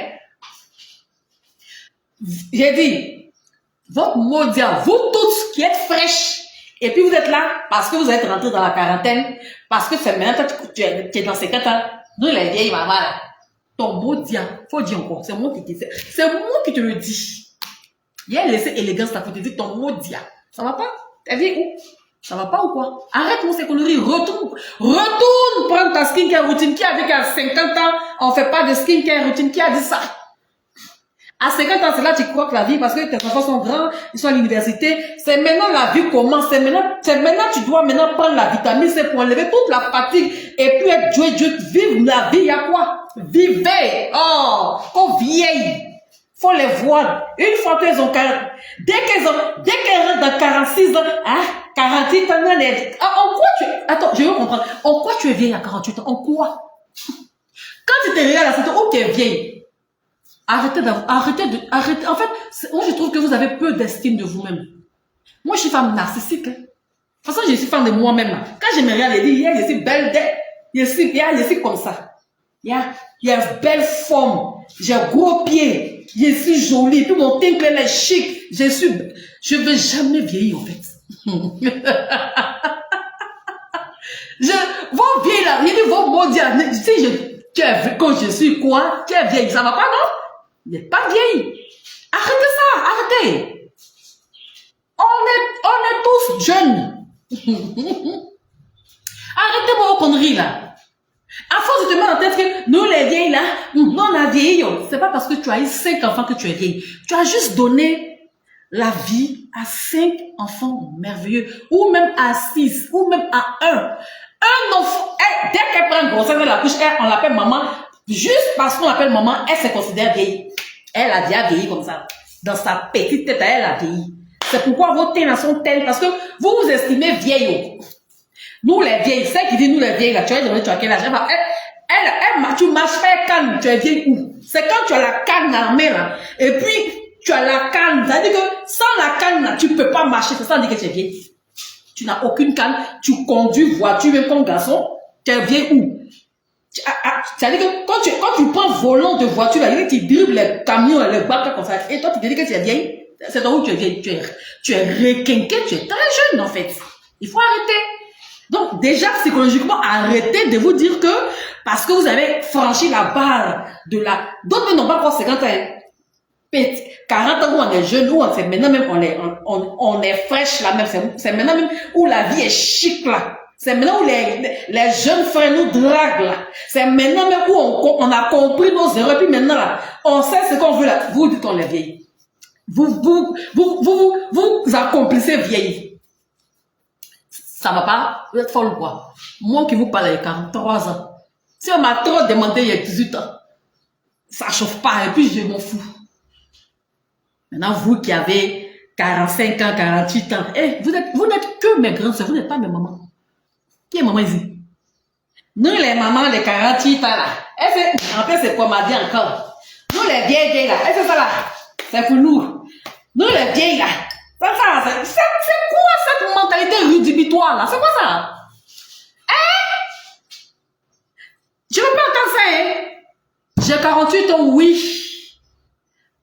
J'ai dit, votre mot dit à vous toutes qui êtes fraîches, et puis vous êtes là parce que vous êtes rentrés dans la quarantaine, parce que c'est maintenant que tu es dans ces 4 ans. Nous, les vieilles mamans, là, ton mot dit, faut dire encore, c'est moi qui te le dis. Il y a laissé élégance, ça faut te dire ton mot dit. Ça va pas? T'es vieille où? Ça va pas ou quoi? Arrête-moi ces conneries, retourne prendre ta skincare routine. Qui a dit qu'à 50 ans, on fait pas de skincare routine? Qui a dit ça? À 50 ans, c'est là que tu crois que la vie, parce que tes enfants sont grands, ils sont à l'université, c'est maintenant la vie commence, c'est maintenant tu dois maintenant prendre la vitamine C pour enlever toute la fatigue, et puis être Dieu, vivre la vie, il y a quoi? Vivez! Oh, vieille! Faut les voir. Une fois qu'elles ont 40, dès qu'elles rentrent dans 46 ans, 48 ans, en quoi attends, je veux comprendre, en quoi tu es vieille à 48 ans? En quoi? Quand tu te regardes à cette où tu es vieille? Arrêtez. En fait, moi je trouve que vous avez peu d'estime de vous-même. Moi je suis femme narcissique. Hein. De toute façon, je suis femme de moi-même. Quand je me regarde, je dis, je suis belle, je suis comme ça. Il y a une belle forme. J'ai un gros pied. Je suis jolie. Tout mon teint est chic. Je ne vais jamais vieillir en fait. Vos vieilles là, il dit vos mots dire, quand je suis quoi? Tu es vieille, ça va pas non? Il n'est pas vieille. Arrêtez ça, arrêtez. On est tous jeunes. Arrêtez vos conneries là. À force de te mettre en tête que nous les vieilles là, on a vieilli. C'est pas parce que tu as eu 5 enfants que tu es vieille. Tu as juste donné la vie à 5 enfants merveilleux. Ou même à 6, ou même à 1. Un enfant, dès qu'elle prend une grossesse dans la couche, on l'appelle maman. Juste parce qu'on l'appelle maman, elle se considère vieille. Elle a déjà vieilli comme ça. Dans sa petite tête, elle a vieilli. C'est pourquoi vos teintes sont telles. Parce que vous vous estimez vieille. Nous les vieilles, celle qui dit nous les vieilles, là, tu as quel âge? Tu marches pas canne, tu es vieille où? C'est quand tu as la canne dans la main là. Et puis, tu as la canne. C'est-à-dire que sans la canne là, tu peux pas marcher. C'est ça, on dit que tu es vieille. Tu n'as aucune canne. Tu conduis voiture même comme garçon. Tu es vieille où? C'est-à-dire que quand tu prends volant de voiture, là, tu dribbles les camions, les bacs comme ça. Et toi, tu te dis que tu es vieille. C'est là où tu es vieille. Tu es requinquée, tu es très jeune en fait. Il faut arrêter. Donc déjà, psychologiquement, arrêtez de vous dire que parce que vous avez franchi la barre de la... D'autres n'ont pas encore 50 ans. 40 ans où on est jeune, où c'est maintenant même on est fraîche là même. C'est maintenant même où la vie est chic là. C'est maintenant où les jeunes frères nous draguent là. C'est maintenant même où on a compris nos erreurs. Puis maintenant là, on sait ce qu'on veut là. Vous dites qu'on est vieilli. Vous accomplissez vieilli. Ça va pas? Vous êtes folle ou quoi? Moi qui vous parle il y a 43 ans. Si on m'a trop demandé il y a 18 ans, ça chauffe pas et puis je m'en fous. Maintenant, vous qui avez 45 ans, 48 ans, vous n'êtes que mes grandes soeurs, vous n'êtes pas mes mamans. Qui est maman ici? Nous, les mamans de 48 ans, là, en fait, c'est quoi m'a dit encore? Nous, les vieilles, là, c'est ça, là? C'est pour nous. Nous, les vieilles, là, c'est quoi cette mentalité rédhibitoire, là? C'est quoi ça? Je ne veux pas entendre ça, J'ai 48 ans, oui.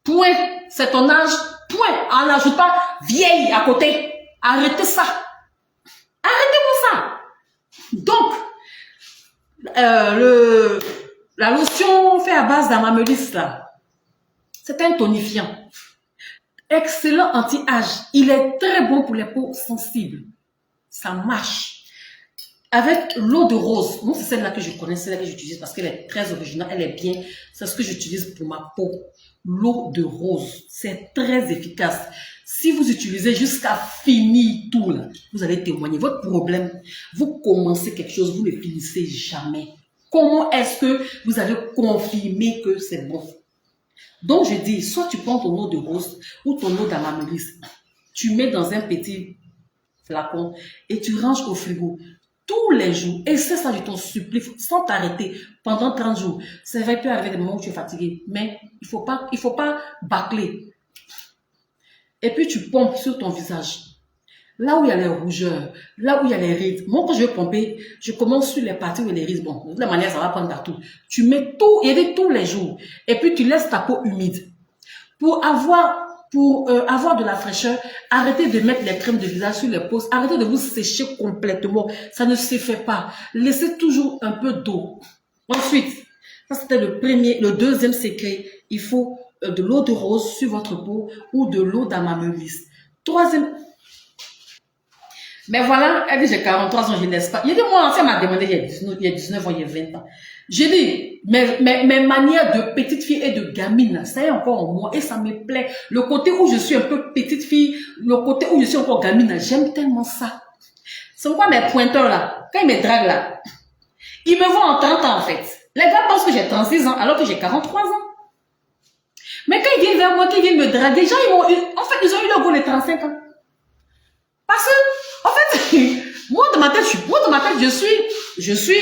Point. C'est ton âge. Point. On n'ajoute pas vieille à côté. Arrêtez ça. Arrêtez-moi ça. Donc, la lotion fait à base d'amamélis, là, c'est un tonifiant. Excellent anti-âge. Il est très bon pour les peaux sensibles. Ça marche. Avec l'eau de rose, moi c'est celle-là que je connais, celle-là que j'utilise parce qu'elle est très originale, elle est bien. C'est ce que j'utilise pour ma peau. L'eau de rose, c'est très efficace. Si vous utilisez jusqu'à finir tout là, vous allez témoigner. Votre problème, vous commencez quelque chose, vous ne finissez jamais. Comment est-ce que vous allez confirmer que c'est bon? Donc je dis, soit tu prends ton eau de rose ou ton eau d'amamélis, tu mets dans un petit flacon et tu ranges au frigo. Tous les jours, et c'est ça, je t'en supplie, sans t'arrêter pendant 30 jours. C'est vrai, peut arriver des moments où tu es fatigué, mais il faut pas bâcler. Et puis tu pompes sur ton visage. Là où il y a les rougeurs, là où il y a les rides. Moi, quand je vais pomper, je commence sur les parties où il y a les rides. Bon, de toute manière, ça va prendre partout. Tu mets tout, il y a tous les jours. Et puis tu laisses ta peau humide. Pour avoir de la fraîcheur, arrêtez de mettre les crèmes de visage sur les peaux, arrêtez de vous sécher complètement, ça ne se fait pas. Laissez toujours un peu d'eau. Ensuite, ça c'était le deuxième secret, il faut de l'eau de rose sur votre peau ou de l'eau d'amamélis. Troisième, mais voilà, elle dit j'ai 43 ans, je ne laisse pas. Il dit moi, ça m'a demandé il y a 19 ans, il y a 20 ans. J'ai dit, mes manières de petite fille et de gamine, ça est encore en moi et ça me plaît. Le côté où je suis un peu petite fille, le côté où je suis encore gamine, j'aime tellement ça. C'est pourquoi mes pointeurs là, quand ils me draguent là, ils me voient en 30 ans en fait. Les gars pensent que j'ai 36 ans alors que j'ai 43 ans. Mais quand ils viennent vers moi, qu'ils viennent me draguer, les gens, ils ont eu le goût de 35 ans. Parce que, en fait, moi dans ma tête, je suis,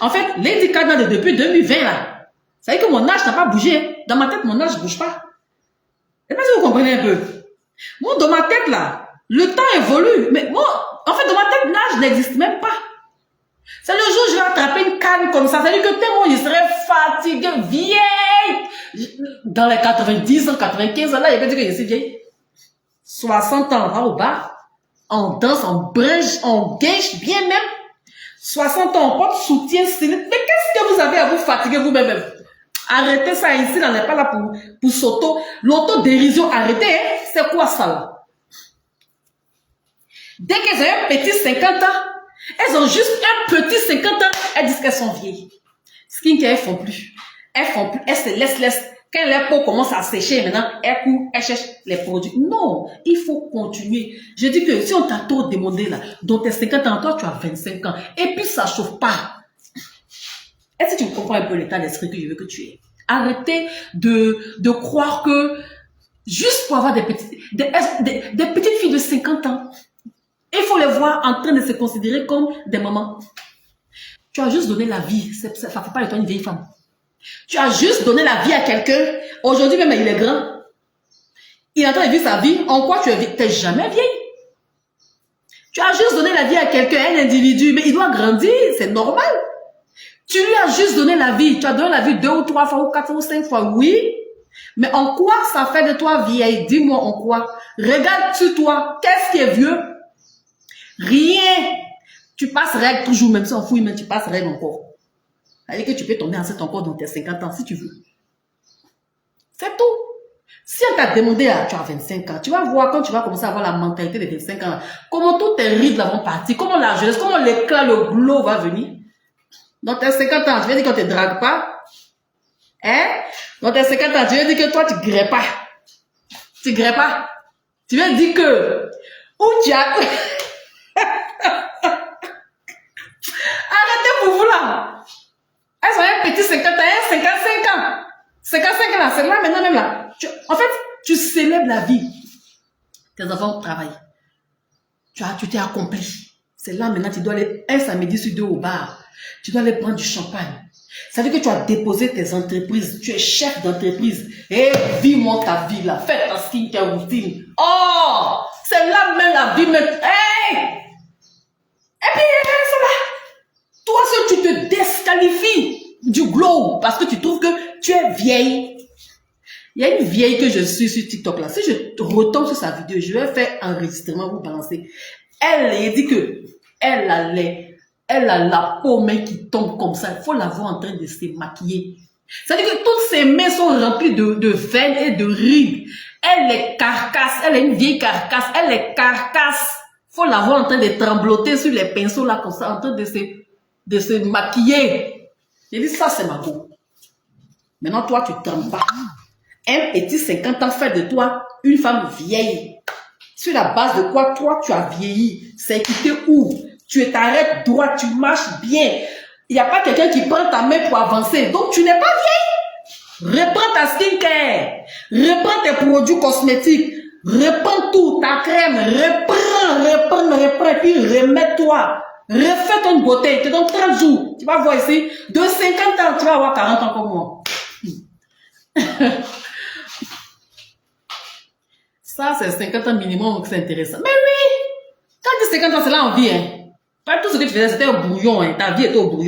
en fait, Lady Canada depuis 2020 là. Ça veut dire que mon âge n'a pas bougé. Dans ma tête, mon âge ne bouge pas. Je ne sais pas si vous comprenez un peu. Moi, dans ma tête là, le temps évolue. Mais moi, en fait, dans ma tête, l'âge n'existe même pas. C'est le jour où je vais attraper une canne comme ça. Ça veut dire que tellement je serai fatiguée, vieille. Dans les 90 ans, 95 ans, là, il va dire que je suis vieille. 60 ans, là au bas. On danse, on brèche, on gage bien même. 60 ans, on porte soutien stylé. Mais qu'est-ce que vous avez à vous fatiguer vous-même? Arrêtez ça ici, on n'est pas là pour s'auto. L'autodérision, arrêtez. Hein? C'est quoi ça là? Dès qu'elles ont un petit 50 ans, elles ont juste un petit 50 ans, elles disent qu'elles sont vieilles. Skincare, elles font plus. Elles se laissent. Quand la peau commence à sécher maintenant, elles courent, elles cherchent les produits. Non, il faut continuer. Je dis que si on t'a trop demandé là, dans tes 50 ans, toi tu as 25 ans, et puis ça chauffe pas. Est-ce que tu comprends un peu l'état d'esprit que je veux que tu aies? Arrêtez de croire que juste pour avoir des petites filles de 50 ans, il faut les voir en train de se considérer comme des mamans. Tu as juste donné la vie. Ça ne fait pas de toi une vieille femme. Tu as juste donné la vie à quelqu'un. Aujourd'hui même, il est grand. Il est en train de vivre sa vie. En quoi tu es vieille? Tu n'es jamais vieille. Tu as juste donné la vie à quelqu'un, un individu, mais il doit grandir, c'est normal. Tu lui as juste donné la vie. Tu as donné la vie 2 ou 3 fois, ou 4 ou 5 fois, oui. Mais en quoi ça fait de toi vieille? Dis-moi en quoi. Regarde sur toi. Qu'est-ce qui est vieux? Rien. Tu passes règle toujours, même si on fouille, mais tu passes règle encore. C'est-à-dire que tu peux tomber enceinte encore dans tes 50 ans si tu veux. C'est tout. Si on t'a demandé, tu as 25 ans, tu vas voir quand tu vas commencer à avoir la mentalité de 25 ans, comment tous tes rides vont partir, comment la jeunesse, comment l'éclat, le glow va venir. Dans tes 50 ans, tu veux dire qu'on ne te drague pas? Hein? Dans tes 50 ans, tu veux dire que toi, tu ne grès pas. Tu ne grès pas. Tu veux dire que, où tu as... Arrêtez pour vous là. Elles sont un petit 50 ans, 55 ans. 55 ans là, c'est là maintenant même là. En fait, tu célèbres la vie. Tes enfants travaillent. Tu t'es accompli. C'est là maintenant, tu dois aller un samedi sur 2 au bar. Tu dois aller prendre du champagne. Ça veut dire que tu as déposé tes entreprises. Tu es chef d'entreprise. Et vis-moi ta vie là. Fais ta skincare routine. Oh! C'est là même la vie même. Hey! Et puis, c'est là. Toi seul, tu te disqualifies du glow parce que tu trouves que tu es vieille. Il y a une vieille que je suis sur TikTok là. Si je retombe sur sa vidéo, je vais faire enregistrement, vous balancer. Elle dit que elle a la peau mais qui tombe comme ça. Il faut la voir en train de se maquiller. C'est-à-dire que toutes ses mains sont remplies de veines et de rides. Elle est carcasse. Elle est une vieille carcasse. Elle est carcasse. Il faut la voir en train de trembloter sur les pinceaux là comme ça, en train de se maquiller. J'ai dit ça c'est ma peau. Maintenant toi tu trembles pas. Un petit 50 ans fait de toi une femme vieille. Sur la base de quoi toi tu as vieilli. C'est équité où tu t'arrêtes droit, tu marches bien. Il n'y a pas quelqu'un qui prend ta main pour avancer. Donc tu n'es pas vieille. Reprends ta skincare. Reprends tes produits cosmétiques. Reprends tout, ta crème. Reprends. Et puis remets-toi. Refais ton beauté. Tu donnes 30 jours. Tu vas voir ici. De 50 ans, tu vas avoir 40 ans comme moi. Ça, c'est 50 ans minimum, donc c'est intéressant. Mais oui, quand tu dis 50 ans, c'est là en vie. Hein. Pas tout ce que tu faisais, c'était au brouillon. Hein. Ta vie était au brouillon.